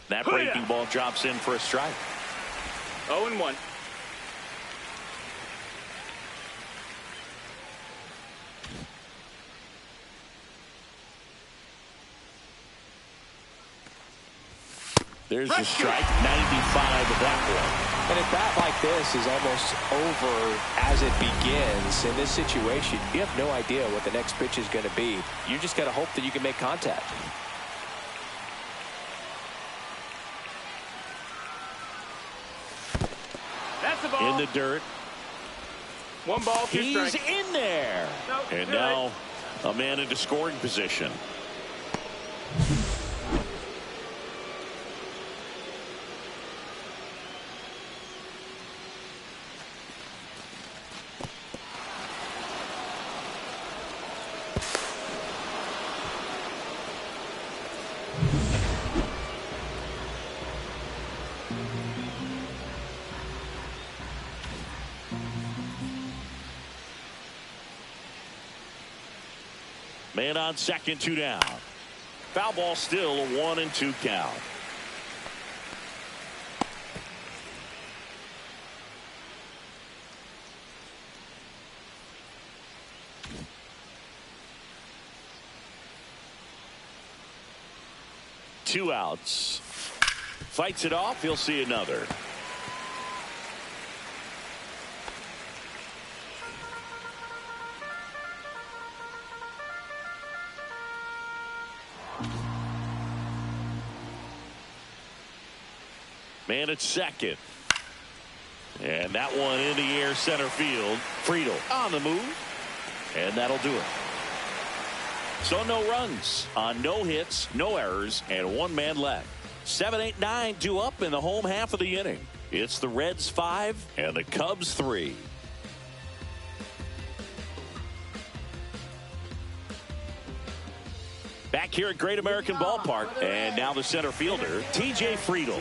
A: That breaking ball drops in for a strike.
D: 0-1.
A: There's a strike, 95 of that one.
B: And a bat like this is almost over as it begins. In this situation, you have no idea what the next pitch is going to be. You just got to hope that you can make contact.
D: That's the ball.
A: In the dirt.
D: 1 ball, 2 strikes.
A: He's in there.
D: Nope,
A: and
D: good.
A: now a man into scoring position. Man on second, 2 down. Foul ball, still a 1-2 count. Two outs. Fights it off. He'll see another. Man at second. And that one in the air center field. Friedel on the move. And that'll do it. So no runs on no hits, no errors, and 1 man left. 7, 8, 9 due up in the home half of the inning. It's the Reds 5 and the Cubs 3. Back here at Great American Ballpark, and now the center fielder, TJ Friedel.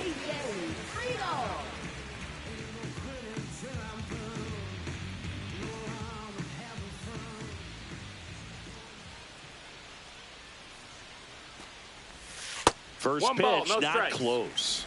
A: First
D: 1 ball,
A: pitch,
D: no
A: not
D: strikes.
A: close.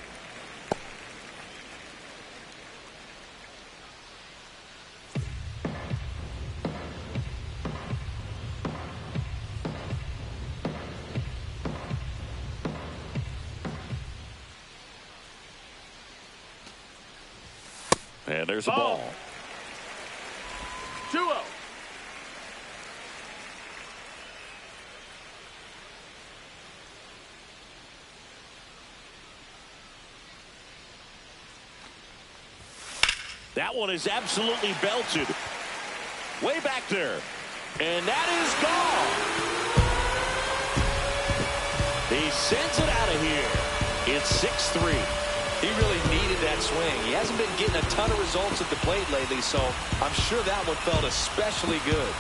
A: And there's a ball.
D: 2-0.
A: That one is absolutely belted. Way back there. And that is gone. He sends it out of here. It's 6-3.
B: He really needed that swing. He hasn't been getting a ton of results at the plate lately, so I'm sure that one felt especially good.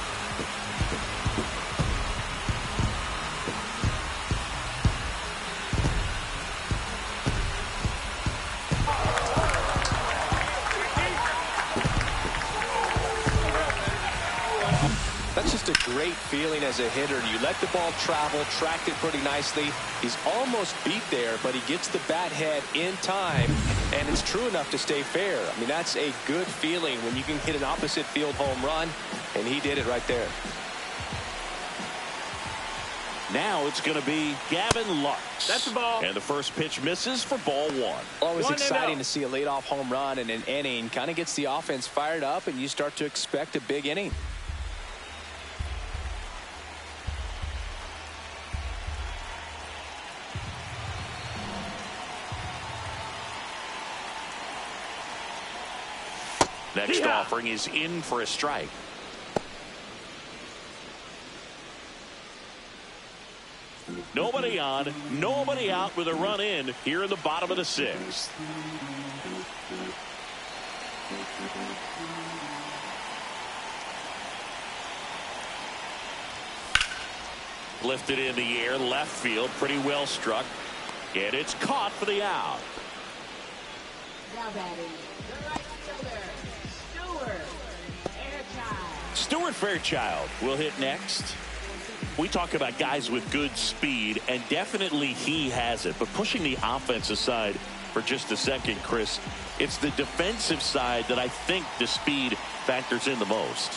B: That's just a great feeling as a hitter. You let the ball travel, tracked it pretty nicely. He's almost beat there, but he gets the bat head in time, and it's true enough to stay fair. I mean, that's a good feeling when you can hit an opposite field home run, and he did it right there.
A: Now it's going to be Gavin Lux.
D: That's the ball.
A: And the first pitch misses for ball 1.
B: Always
D: 1-0.
B: exciting to see a leadoff home run in an inning. Kind of gets the offense fired up, and you start to expect a big inning.
A: Next offering is in for a strike. Nobody on, nobody out with a run in here in the bottom of the 6th. Lifted in the air, left field, pretty well struck. And it's caught for the out.
C: Now batting, the right fielder,
A: Stuart Fairchild will hit next. We talk about guys with good speed, and definitely he has it. But pushing the offense aside for just a second, Chris, it's the defensive side that I think the speed factors in the most.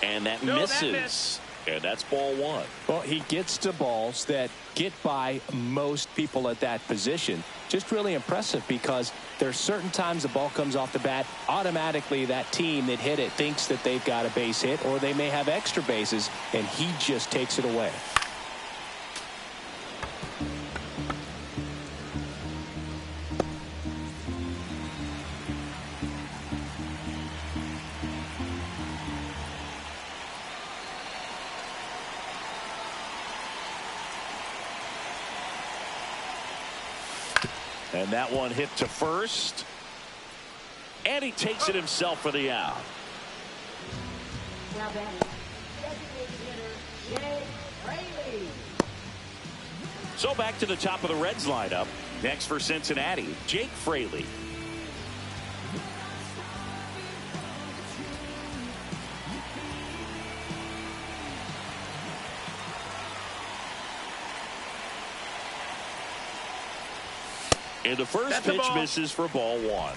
A: And that misses. And that's ball one.
B: Well, he gets to balls that get by most people at that position. Just really impressive because there's certain times the ball comes off the bat, automatically that team that hit it thinks that they've got a base hit or they may have extra bases, and he just takes it away.
A: And that one hit to first. And he takes it himself for the out.
C: Now batting, designated hitter, Jake Fraley.
A: So back to the top of the Reds lineup. Next for Cincinnati, Jake Fraley. And the first pitch misses for ball one.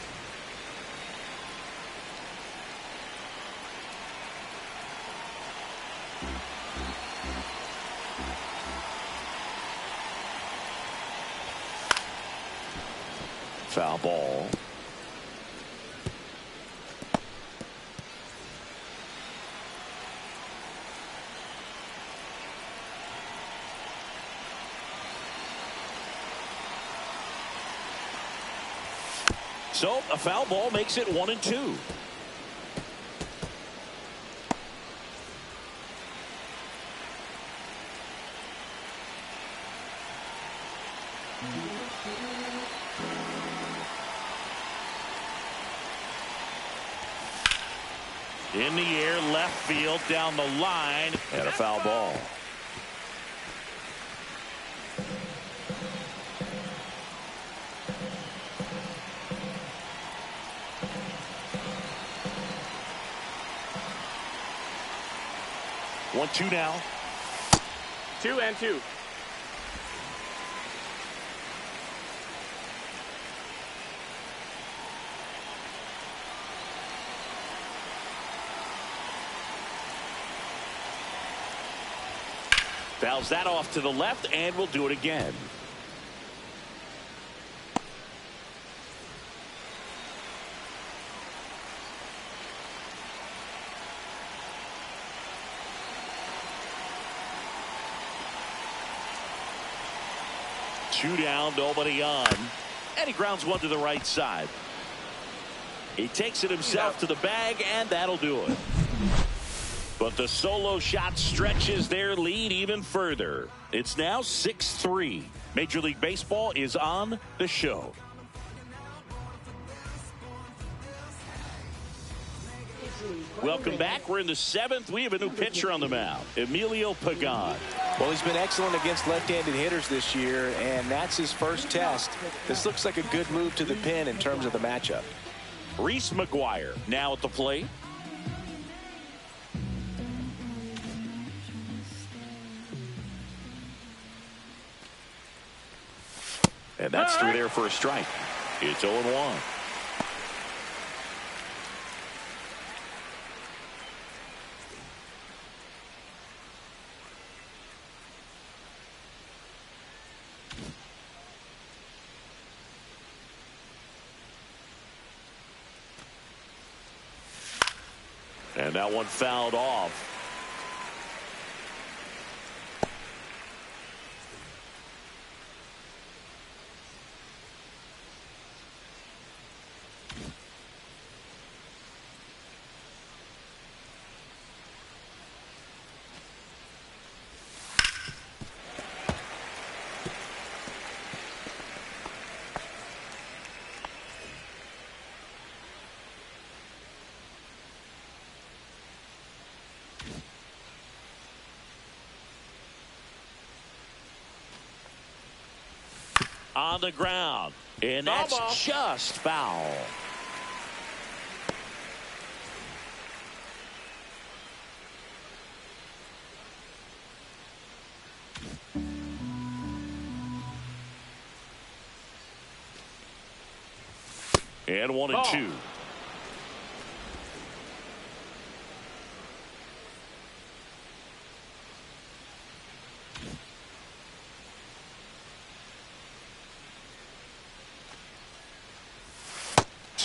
A: Foul ball. So a foul ball makes it 1-2. In the air, left field, down the line, and a foul ball. One, two now.
D: 2-2.
A: Fouls that off to the left, and we'll do it again. Two down, nobody on. And he grounds one to the right side. He takes it himself to the bag, and that'll do it. But the solo shot stretches their lead even further. It's now 6-3. Major League Baseball is on the show. Welcome back. We're in the seventh. We have a new pitcher on the mound, Emilio Pagan.
B: Well, he's been excellent against left-handed hitters this year, and that's his first test. This looks like a good move to the pin in terms of the matchup.
A: Reese McGuire now at the plate. And that's through there for a strike. It's 0-1. And that one fouled off. On the ground, and that's just foul. And 1-2.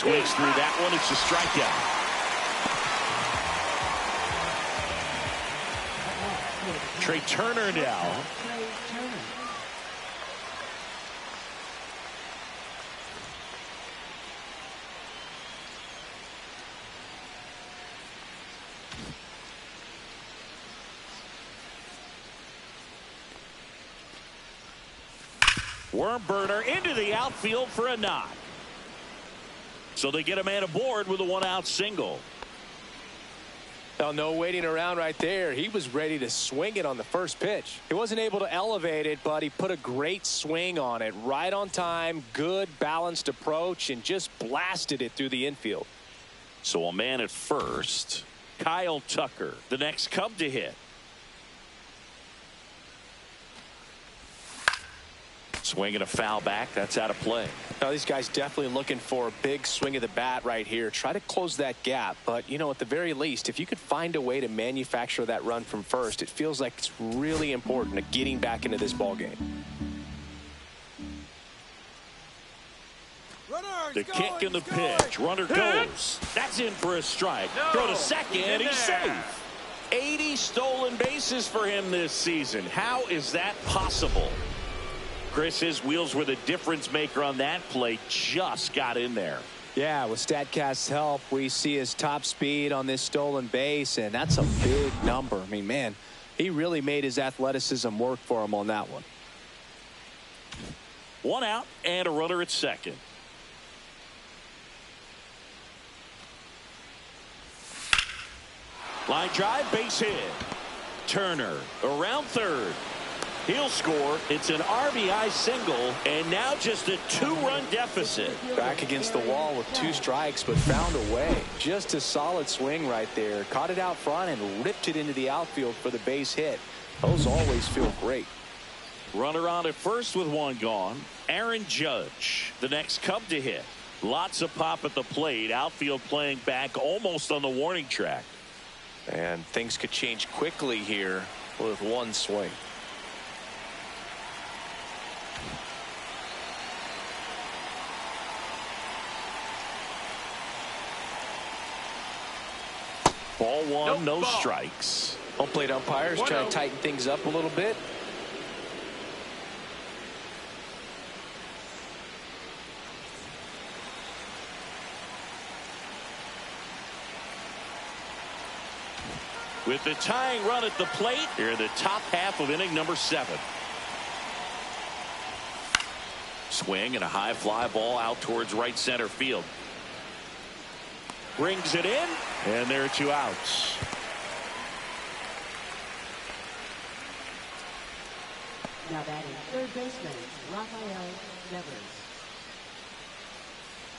A: Swings through that one. It's a strikeout. Trey Turner now. Worm burner into the outfield for a knock. So they get a man aboard with a one-out single.
B: Now, no waiting around right there. He was ready to swing it on the first pitch. He wasn't able to elevate it, but he put a great swing on it. Right on time, good balanced approach, and just blasted it through the infield.
A: So a man at first. Kyle Tucker, the next Cub to hit. Swinging a foul back. That's out of play.
B: Now, these guys definitely looking for a big swing of the bat right here. Try to close that gap. But, you know, at the very least, if you could find a way to manufacture that run from first, it feels like it's really important to getting back into this ball game.
A: The kick and the pitch. Runner goes. That's in for a strike. Throw to second. He's safe. 80 stolen bases for him this season. How is that possible? Chris, his wheels were the difference maker on that play. Just got in there.
B: Yeah, with StatCast's help, we see his top speed on this stolen base, and that's a big number. I mean, man, he really made his athleticism work for him on that one.
A: One out and a runner at second. Line drive, base hit. Turner around third. He'll score. It's an RBI single, and now just a two-run deficit.
B: Back against the wall with two strikes, but found a way. Just a solid swing right there. Caught it out front and ripped it into the outfield for the base hit. Those always feel great.
A: Runner on at first with one gone. Aaron Judge, the next Cub to hit. Lots of pop at the plate. Outfield playing back almost on the warning track.
B: And things could change quickly here with one swing.
A: Ball one, no strikes.
B: Home plate umpires trying to tighten things up a little bit.
A: With the tying run at the plate, here in the top half of inning number 7. Swing and a high fly ball out towards right center field. Brings it in, and there are 2 outs.
C: Now batting third baseman, Rafael Devers.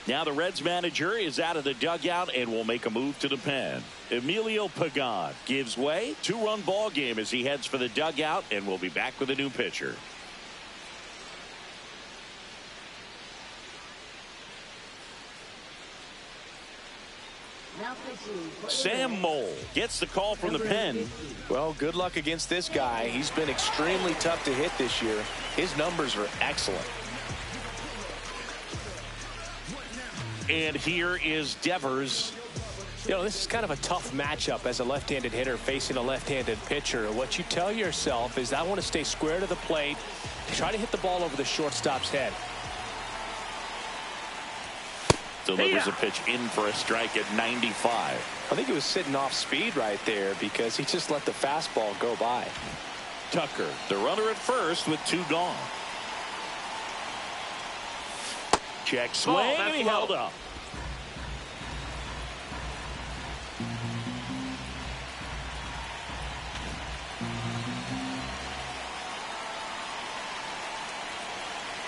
A: Now the Reds manager is out of the dugout and will make a move to the pen. Emilio Pagan gives way. 2-run ball game as he heads for the dugout, and will be back with a new pitcher. Sam Mole gets the call from the pen.
B: Well, good luck against this guy. He's been extremely tough to hit this year. His numbers are excellent.
A: And here is Devers.
B: You know, this is kind of a tough matchup as a left-handed hitter facing a left-handed pitcher. What you tell yourself is, I want to stay square to the plate, try to hit the ball over the shortstop's head.
A: Delivers a pitch in for a strike at 95.
B: I think he was sitting off speed right there because he just let the fastball go by.
A: Tucker, the runner at first with 2 gone. Check swing, and he held up.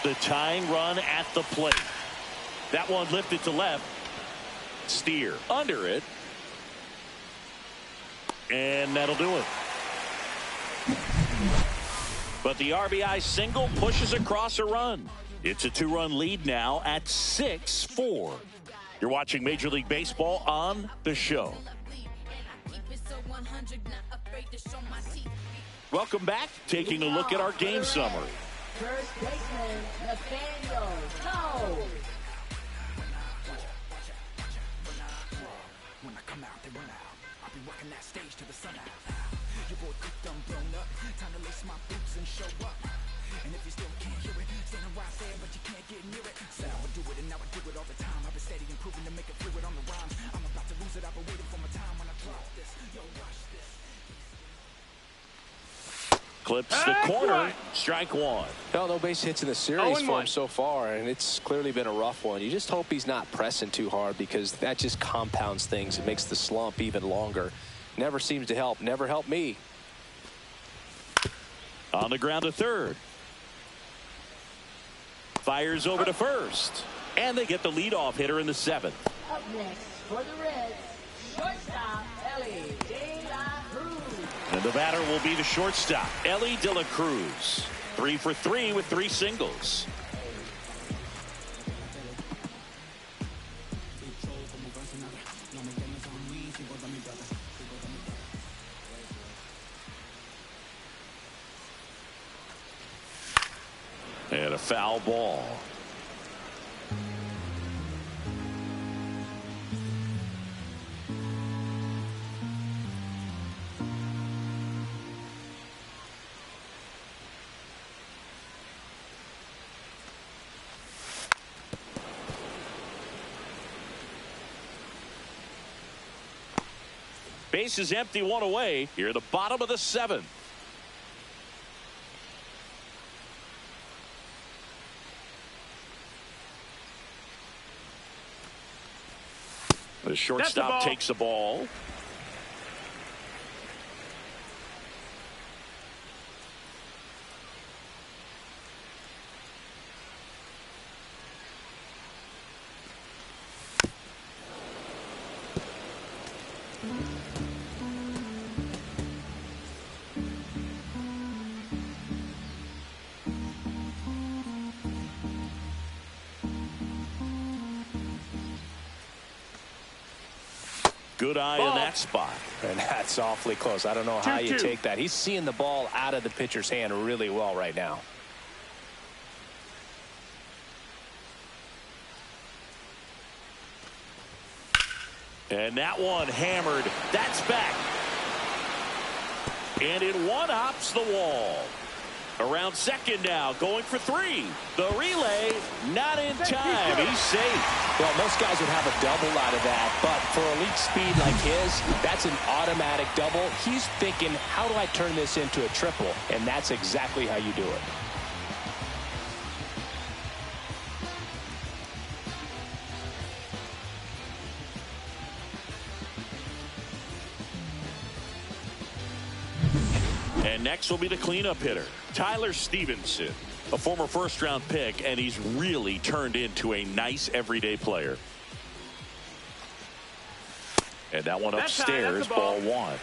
A: The tying run at the plate. That one lifted to left. Steer under it. And that'll do it. But the RBI single pushes across a run. It's a 2-run lead now at 6-4. You're watching Major League Baseball on The Show. Welcome back. Taking a look at our game summary.
C: First baseman, Nathaniel Cole.
E: I'll be rocking that stage to the sun out. Your boy cooked, done blown up. Time to lace my boots and show up. And if you still can't hear it, standing right there, but you can't get near it. Said I would do it, and now I do it all the time. I've been steady improving to make it fluid on the rhymes. I'm about to lose it, I've been waiting for my time when I drop this. Yo, watch this.
A: Clips the corner. Strike one.
B: No base hits in the series for him so far, and it's clearly been a rough one. You just hope he's not pressing too hard, because that just compounds things. It makes the slump even longer. Never seems to help. Never helped me.
A: On the ground to third. Fires over to first. And they get the leadoff hitter in the seventh.
C: Up next for the Reds, shortstop Ellie De La Cruz.
A: And the batter will be the shortstop, Ellie De La Cruz. 3 for 3 with 3 singles. And a foul ball. Base is empty, 1 away. Here at the bottom of the 7th. The shortstop takes the ball. Good eye in that spot.
B: And that's awfully close. I don't know how you take that. He's seeing the ball out of the pitcher's hand really well right now.
A: And that one hammered. That's back. And in one hops the wall. Around second now, going for 3. The relay, not in time. He's safe.
B: Well, most guys would have a double out of that, but for elite speed like his, that's an automatic double. He's thinking, how do I turn this into a triple? And that's exactly how you do it.
A: And next will be the cleanup hitter, Tyler Stevenson, a former first-round pick, and he's really turned into a nice everyday player. And that one upstairs, ball 1.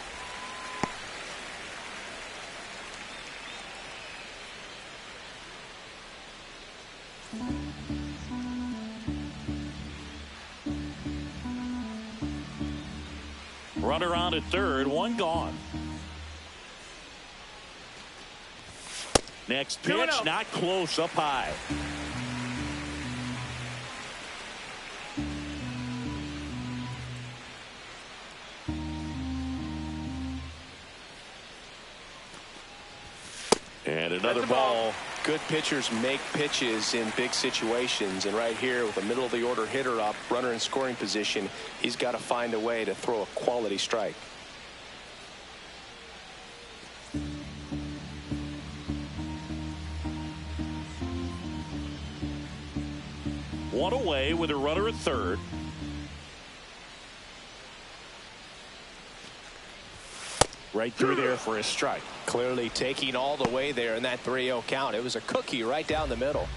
A: Runner on at third, 1 gone. Next pitch, not close, up high. And another ball.
B: Good pitchers make pitches in big situations, and right here with a middle of the order hitter up, runner in scoring position, he's got to find a way to throw a quality strike.
A: One away with a runner at third. Right through there for a strike.
B: Clearly taking all the way there in that 3-0 count. It was a cookie right down the middle.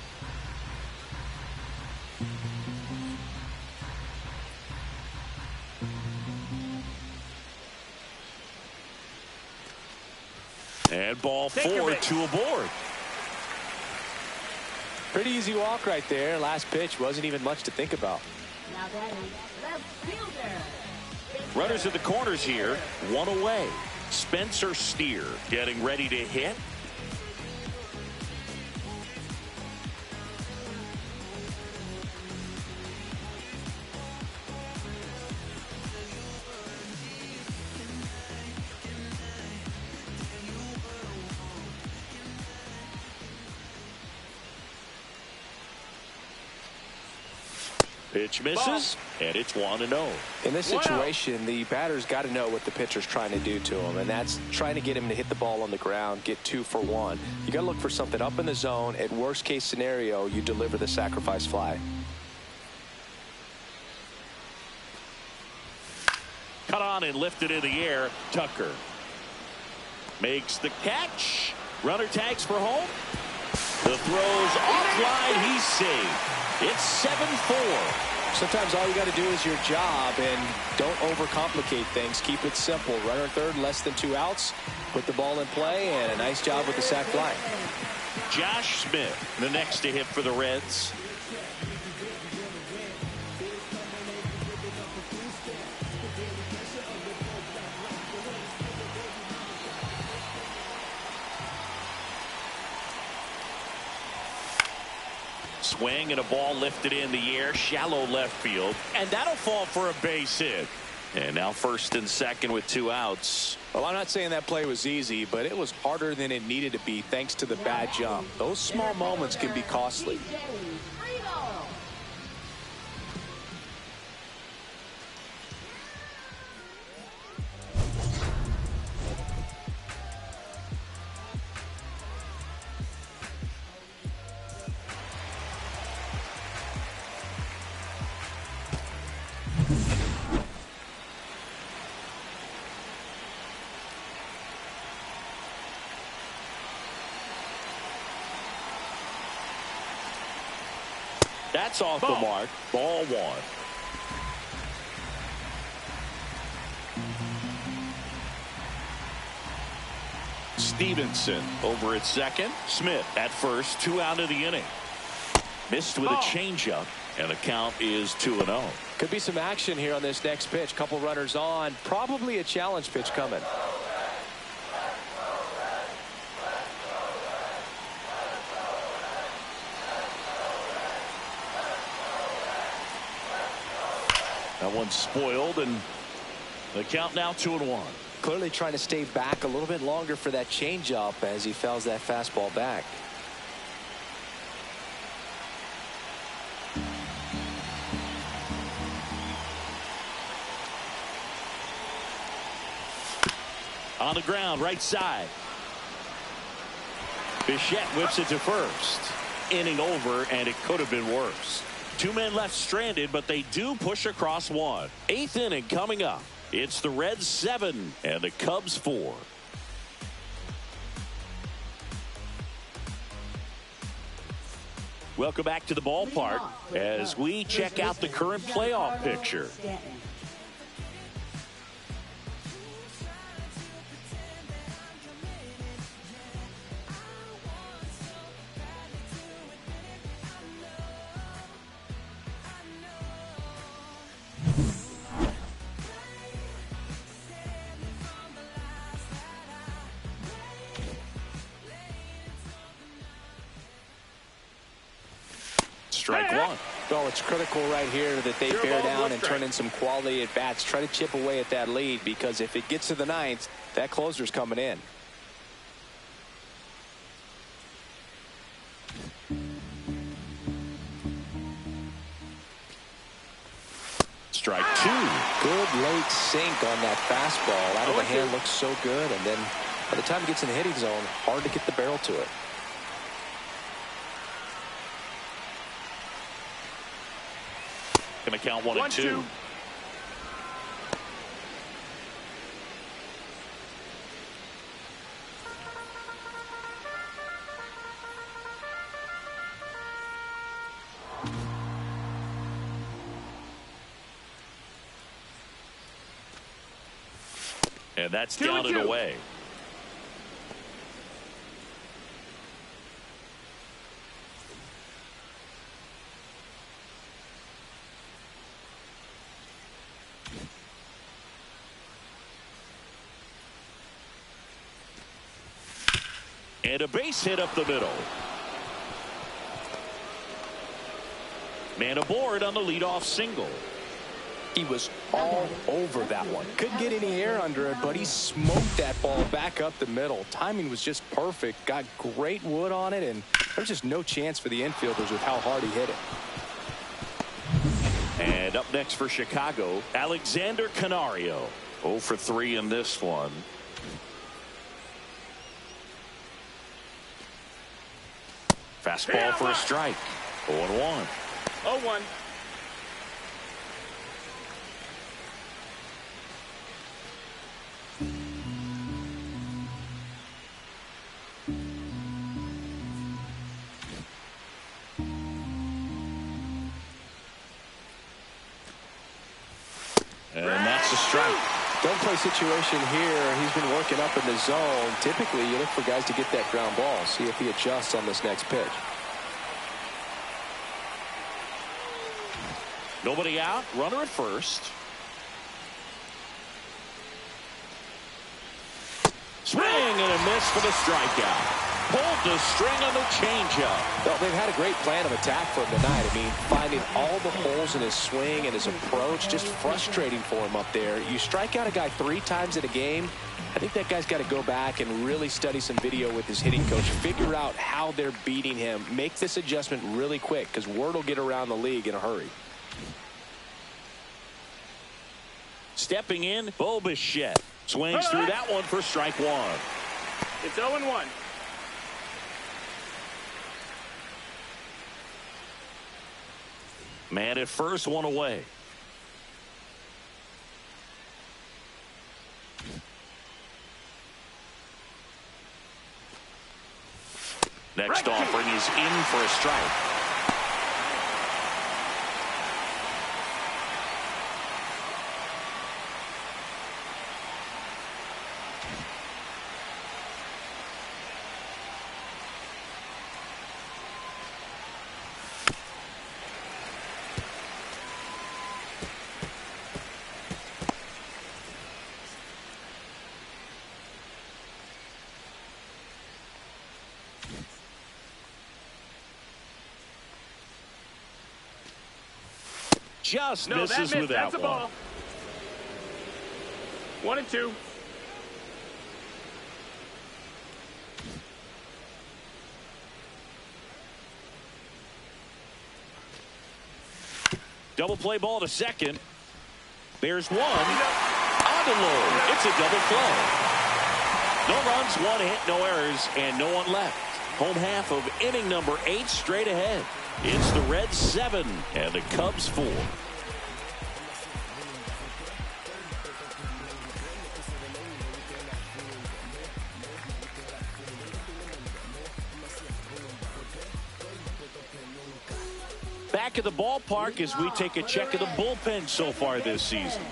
A: And ball 4, 2 aboard.
B: Pretty easy walk right there. Last pitch wasn't even much to think about.
C: Now that is left fielder.
A: Runners at the corners here, 1 away. Spencer Steer getting ready to hit. Pitch misses, and it's 1-0.
B: In this situation, the batter's got to know what the pitcher's trying to do to him, and that's trying to get him to hit the ball on the ground, get 2 for 1. You got to look for something up in the zone. At worst case scenario, you deliver the sacrifice fly.
A: Cut on and lifted in the air. Tucker makes the catch. Runner tags for home. The throw's offline. He's saved. It's 7-4.
B: Sometimes all you got to do is your job and don't overcomplicate things. Keep it simple. Runner third, less than 2 outs. Put the ball in play, and a nice job with the sac fly.
A: Josh Smith, the next to hit for the Reds. Swing and a ball lifted in the air, shallow left field, and that'll fall for a base hit. And now first and second with 2 outs.
B: Well, I'm not saying that play was easy, but it was harder than it needed to be thanks to the bad jump. Those small moments can be costly.
A: That's off the mark. Ball 1. Stevenson over at second. Smith at first. 2 out of the inning. Missed with a changeup, and the count is 2-0.
B: Could be some action here on this next pitch. Couple runners on. Probably a challenge pitch coming.
A: That one's spoiled, and the count now 2-1.
B: Clearly trying to stay back a little bit longer for that changeup as he fouls that fastball back.
A: On the ground, right side. Bichette whips it to first. Inning over, and it could have been worse. 2 men left stranded, but they do push across 1. 8th inning coming up. It's the Reds 7 and the Cubs 4. Welcome back to the ballpark as we check out the current playoff picture. Strike 1.
B: Well, it's critical right here that they bear down and turn in some quality at bats. Try to chip away at that lead, because if it gets to the 9th, that closer's coming in.
A: Strike 2.
B: Good late sink on that fastball. Out of the hand looks so good, and then by the time it gets in the hitting zone, hard to get the barrel to it.
A: Going to count 1-2. And that's down and away. And a base hit up the middle. Man aboard on the leadoff single.
B: He was all over that one. Couldn't get any air under it, but he smoked that ball back up the middle. Timing was just perfect. Got great wood on it, and there's just no chance for the infielders with how hard he hit it.
A: And up next for Chicago, Alexander Canario. 0 for 3 in this one. Fastball for a strike. 0-1.
D: 0-1.
A: And that's a strike.
B: Don't play situation here. He's been working up in the zone. Typically, you look for guys to get that ground ball. See if he adjusts on this next pitch.
A: Nobody out. Runner at first. Swing and a miss for the strikeout. Pulled the string on the changeup.
B: Well, they've had a great plan of attack for him tonight. I mean, finding all the holes in his swing and his approach, just frustrating for him up there. You strike out a guy 3 times in a game, I think that guy's got to go back and really study some video with his hitting coach, figure out how they're beating him, make this adjustment really quick, because word will get around the league in a hurry.
A: Stepping in, Bo Bichette swings through that one for strike 1.
D: It's 0-1.
A: Man at first, 1 away. Next offering is in for a strike. Just misses with that
D: That's a ball. 1-2.
A: Double play ball to second. There's one. On the low. It's a double play. No runs, 1 hit, no errors, and no one left. Home half of inning number 8 straight ahead. It's the Reds 7 and the Cubs 4. Back at the ballpark as we take a check of the bullpen so far this season.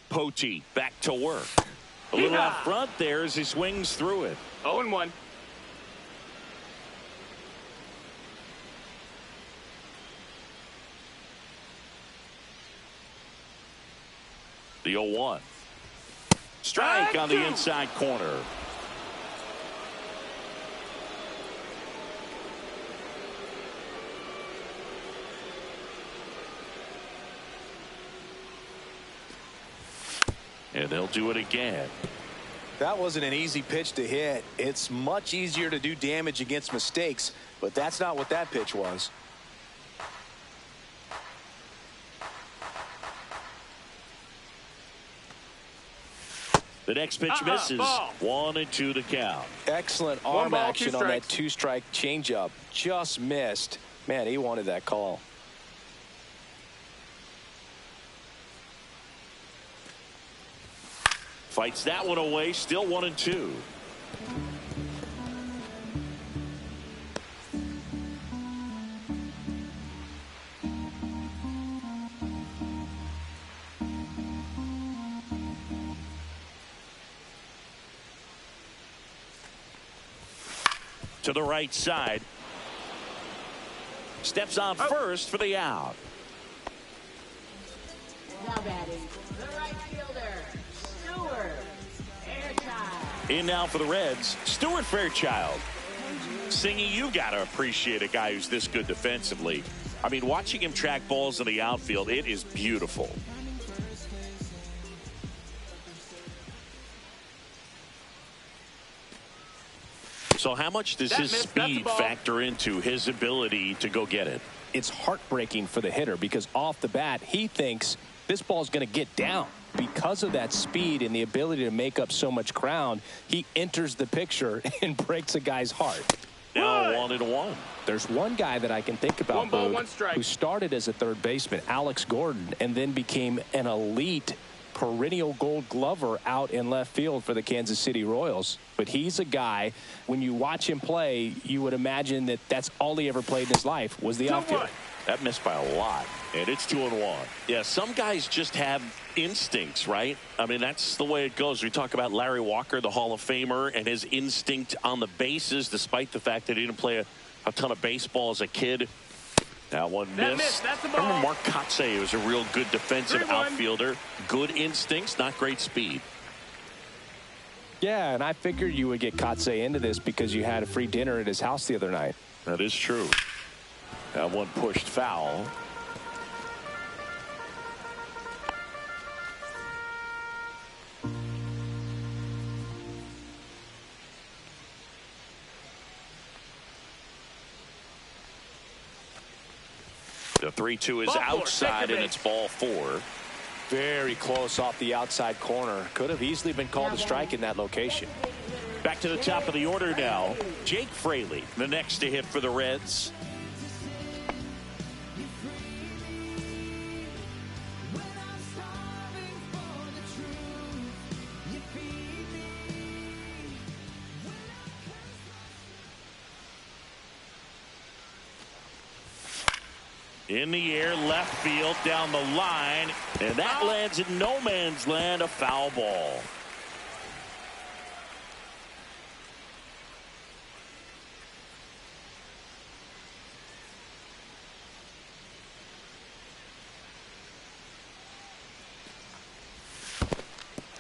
A: Pote back to work. A little out front there as he swings through it.
D: 0-1.
A: The 0-1. Strike on the inside corner. And they'll do it again.
B: That wasn't an easy pitch to hit. It's much easier to do damage against mistakes, but that's not what that pitch was.
A: The next pitch misses. 1-2 the count.
B: Excellent arm action on that 2-strike changeup. Just missed. Man, he wanted that call.
A: Fights that one away. Still 1-2. To the right side. Steps on first for the out.
C: Now batting, the right fielder, Stewart. Airtime.
A: In now for the Reds, Stuart Fairchild. Singy, you got to appreciate a guy who's this good defensively. I mean, watching him track balls in the outfield, it is beautiful. So how much does his speed factor into his ability to go get it?
B: It's heartbreaking for the hitter because off the bat, he thinks this ball's going to get down. Because of that speed and the ability to make up so much ground, he enters the picture and breaks a guy's heart.
A: Now 1-1.
B: There's one guy that I can think about,
D: one ball, one strike,
B: who started as a third baseman, Alex Gordon, and then became an elite perennial Gold Glover out in left field for the Kansas City Royals. But he's a guy, when you watch him play, you would imagine that that's all he ever played in his life was the outfield.
A: That missed by a lot, and it's 2-1. Yeah, some guys just have instincts, right? I mean, that's the way it goes. We talk about Larry Walker, the Hall of Famer, and his instinct on the bases, despite the fact that he didn't play a ton of baseball as a kid. That one missed.
D: That's the ball.
A: Remember Mark Kotze was a real good defensive outfielder. Good instincts, not great speed.
B: Yeah, and I figured you would get Kotze into this because you had a free dinner at his house the other night.
A: That is true. That one pushed foul. The 3-2 is outside, and it's ball 4.
B: Very close off the outside corner. Could have easily been called a strike in that location.
A: Back to the top of the order now. Jake Fraley, the next to hit for the Reds. In the air, left field, down the line, and that lands in no man's land, a foul ball.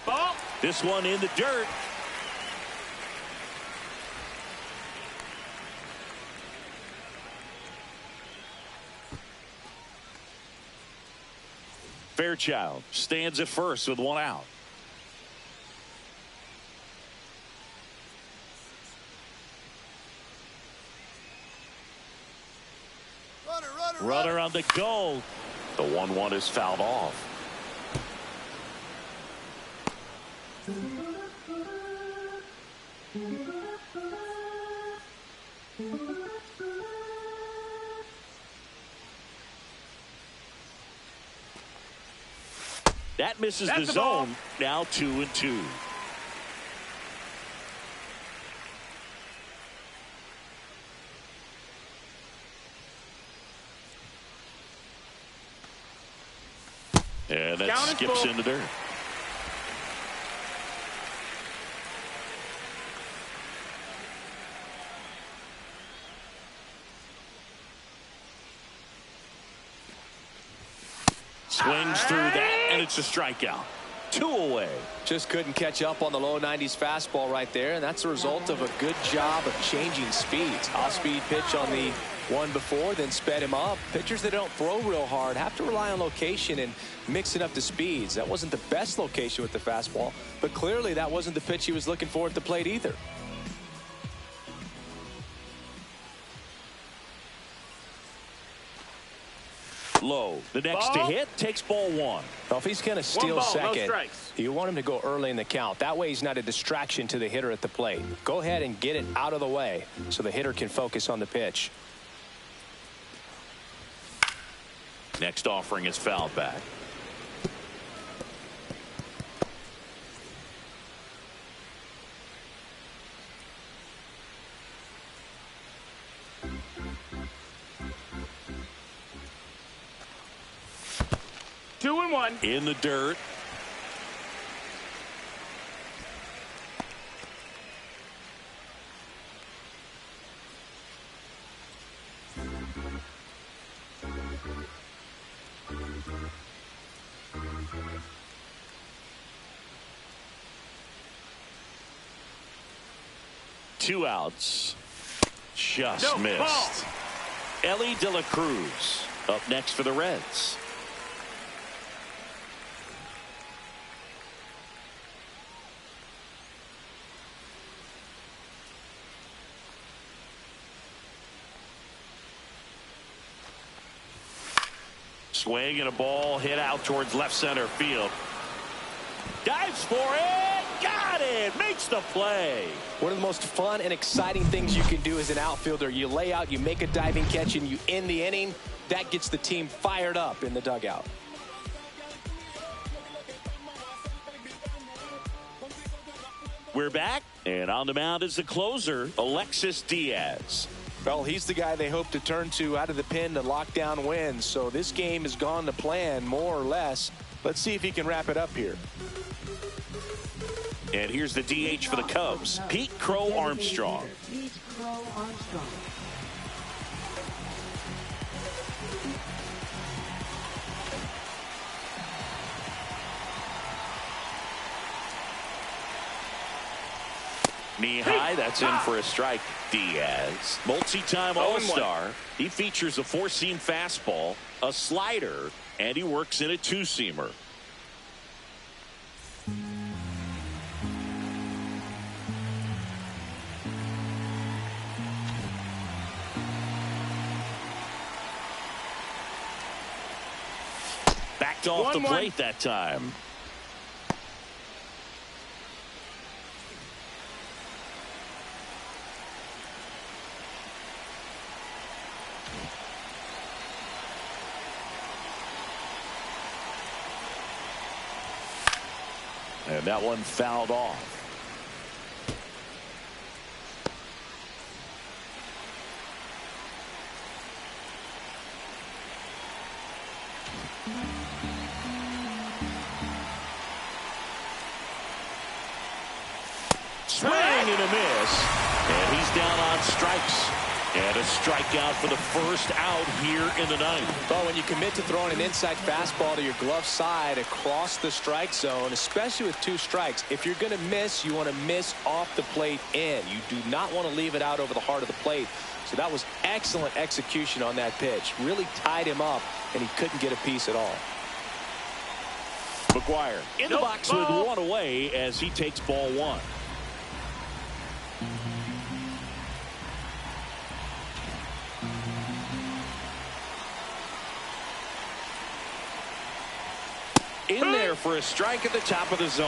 D: Ball.
A: This one in the dirt. Fairchild stands at first with one out. Runner on the go. The 1-1 is fouled off. That misses the zone. Now 2-2. And that skips into dirt. Swings through that, and it's a strikeout. 2 away.
B: Just couldn't catch up on the low 90s fastball right there, and that's a result of a good job of changing speeds. Off-speed pitch on the one before, then sped him up. Pitchers that don't throw real hard have to rely on location and mixing up the speeds. That wasn't the best location with the fastball, but clearly that wasn't the pitch he was looking for at the plate either.
A: Low. The next to hit takes ball 1.
B: Well, if he's going to steal second,
D: no
B: you want him to go early in the count. That way he's not a distraction to the hitter at the plate. Go ahead and get it out of the way so the hitter can focus on the pitch.
A: Next offering is fouled back.
D: Two and one.
A: In the dirt. 2 outs. Just
D: No,
A: missed.
D: ball.
A: Ellie De La Cruz up next for the Reds. Swing and a ball hit out towards left center field. Dives for it. Got it. Makes the play.
B: One of the most fun and exciting things you can do as an outfielder. You lay out, you make a diving catch, and you end the inning. That gets the team fired up in the dugout.
A: We're back, and on the mound is the closer, Alexis Diaz.
B: Well, he's the guy they hope to turn to out of the pen to lock down wins. So this game has gone to plan, more or less. Let's see if he can wrap it up here.
A: And here's the DH for the Cubs, Pete Crow Armstrong.
C: Pete Crow Armstrong.
A: Knee high, that's in for a strike. Diaz, multi-time All-Star. He features a 4-seam fastball, a slider, and he works in a 2-seamer. Backed off the plate that time. And that one fouled off. Swing and a miss. And he's down on strikes. And a strikeout for the first out here in the ninth.
B: Well, when you commit to throwing an inside fastball to your glove side across the strike zone, especially with 2 strikes, if you're going to miss, you want to miss off the plate in. You do not want to leave it out over the heart of the plate. So that was excellent execution on that pitch. Really tied him up, and he couldn't get a piece at all.
A: McGuire in the box with 1 away as he takes ball 1. In there for a strike at the top of the zone.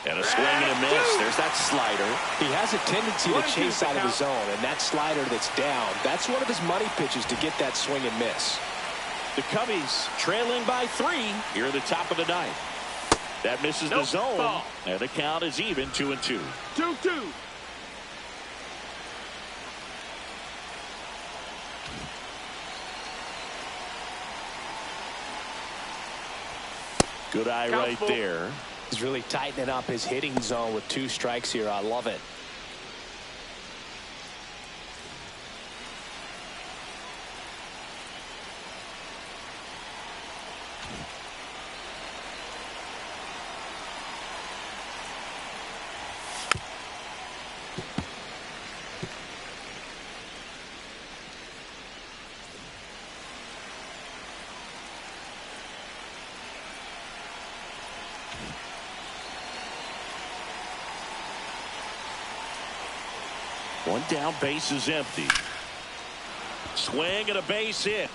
A: And a swing and a miss. There's that slider.
B: He has a tendency to chase out of the zone, and that slider that's down, that's one of his money pitches to get that swing and miss.
A: The Cubbies trailing by 3 here at the top of the ninth. That misses the zone,
D: ball.
A: and the count is even 2-2.
D: 2-2.
A: Good eye right there.
B: He's really tightening up his hitting zone with 2 strikes here. I love it.
A: One down, base is empty. Swing and a base hit.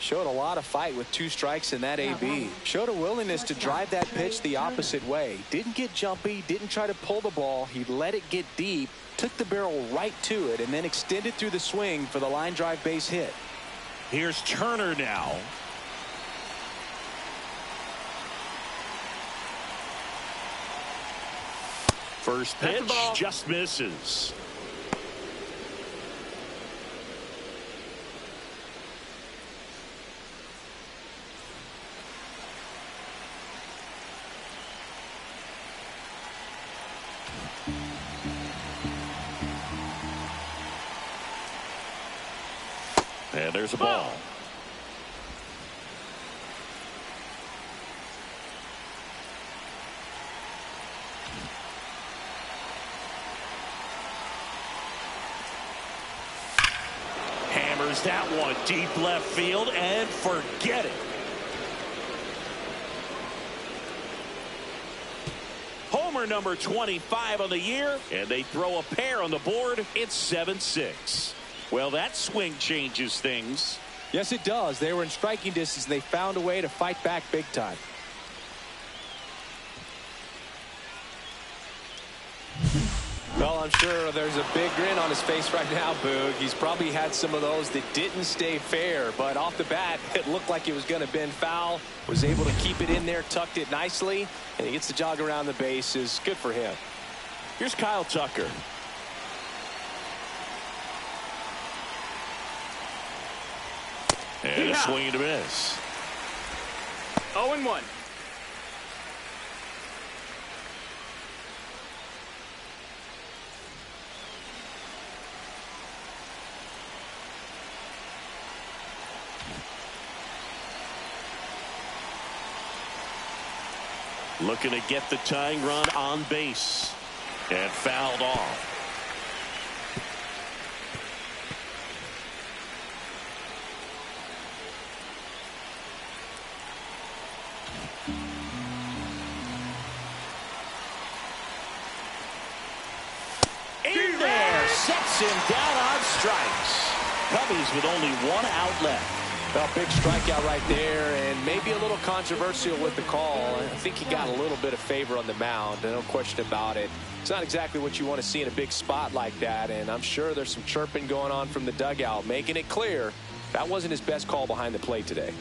B: Showed a lot of fight with 2 strikes in that AB. Showed a willingness to drive that pitch the opposite way. Didn't get jumpy, didn't try to pull the ball. He let it get deep, took the barrel right to it, and then extended through the swing for the line drive base hit.
A: Here's Turner now. First pitch just misses. And there's a ball. Hammers that one deep left field and forget it. Homer number 25 on the year, and they throw a pair on the board. It's 7-6. Well, that swing changes things.
B: Yes, it does. They were in striking distance. They found a way to fight back big time. Well, I'm sure there's a big grin on his face right now, Boog. He's probably had some of those that didn't stay fair, but off the bat, it looked like it was going to bend foul. Was able to keep it in there, tucked it nicely, and he gets the jog around the bases. Good for him.
A: Here's Kyle Tucker. And a swing and a miss.
D: 0-1.
A: Looking to get the tying run on base. And fouled off. In there, sets him down on strikes. Cubbies with only one out left.
B: Well, big strikeout right there, and maybe a little controversial with the call. I think he got a little bit of favor on the mound, no question about it. It's not exactly what you want to see in a big spot like that, and I'm sure there's some chirping going on from the dugout, making it clear that wasn't his best call behind the plate today.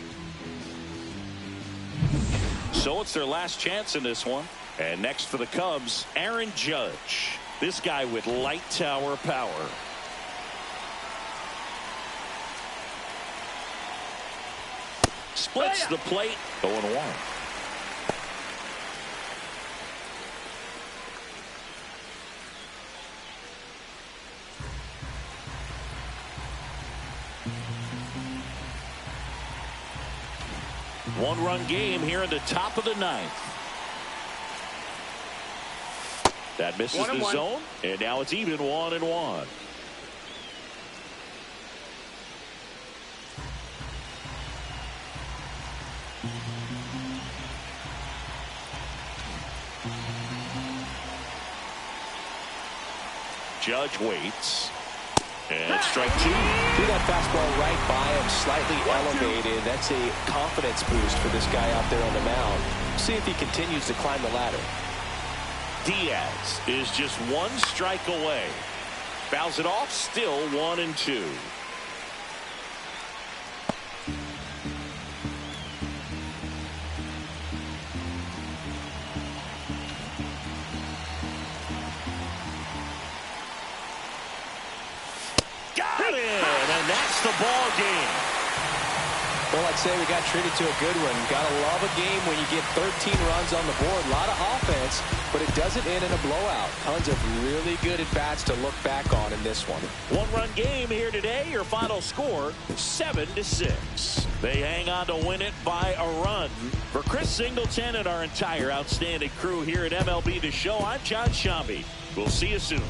A: So it's their last chance in this one. And next for the Cubs, Aaron Judge. This guy with light tower power. Splits the plate. 0-1. One-run game here in the top of the ninth. That misses the zone, and now it's even 1-1. Judge waits. And strike two.
B: See that fastball right by him, slightly elevated. That's a confidence boost for this guy out there on the mound. See if he continues to climb the ladder.
A: Diaz is just one strike away. Fouls it off, still 1-2. Got it! And that's the ball game.
B: Well, I'd say we got treated to a good one. Gotta love a game when you get 13 runs on the board. A lot of offense, but it doesn't end in a blowout. Tons of really good at-bats to look back on in this one.
A: One-run game here today. Your final score, 7-6. They hang on to win it by a run. For Chris Singleton and our entire outstanding crew here at MLB The Show, I'm John Shambi. We'll see you soon.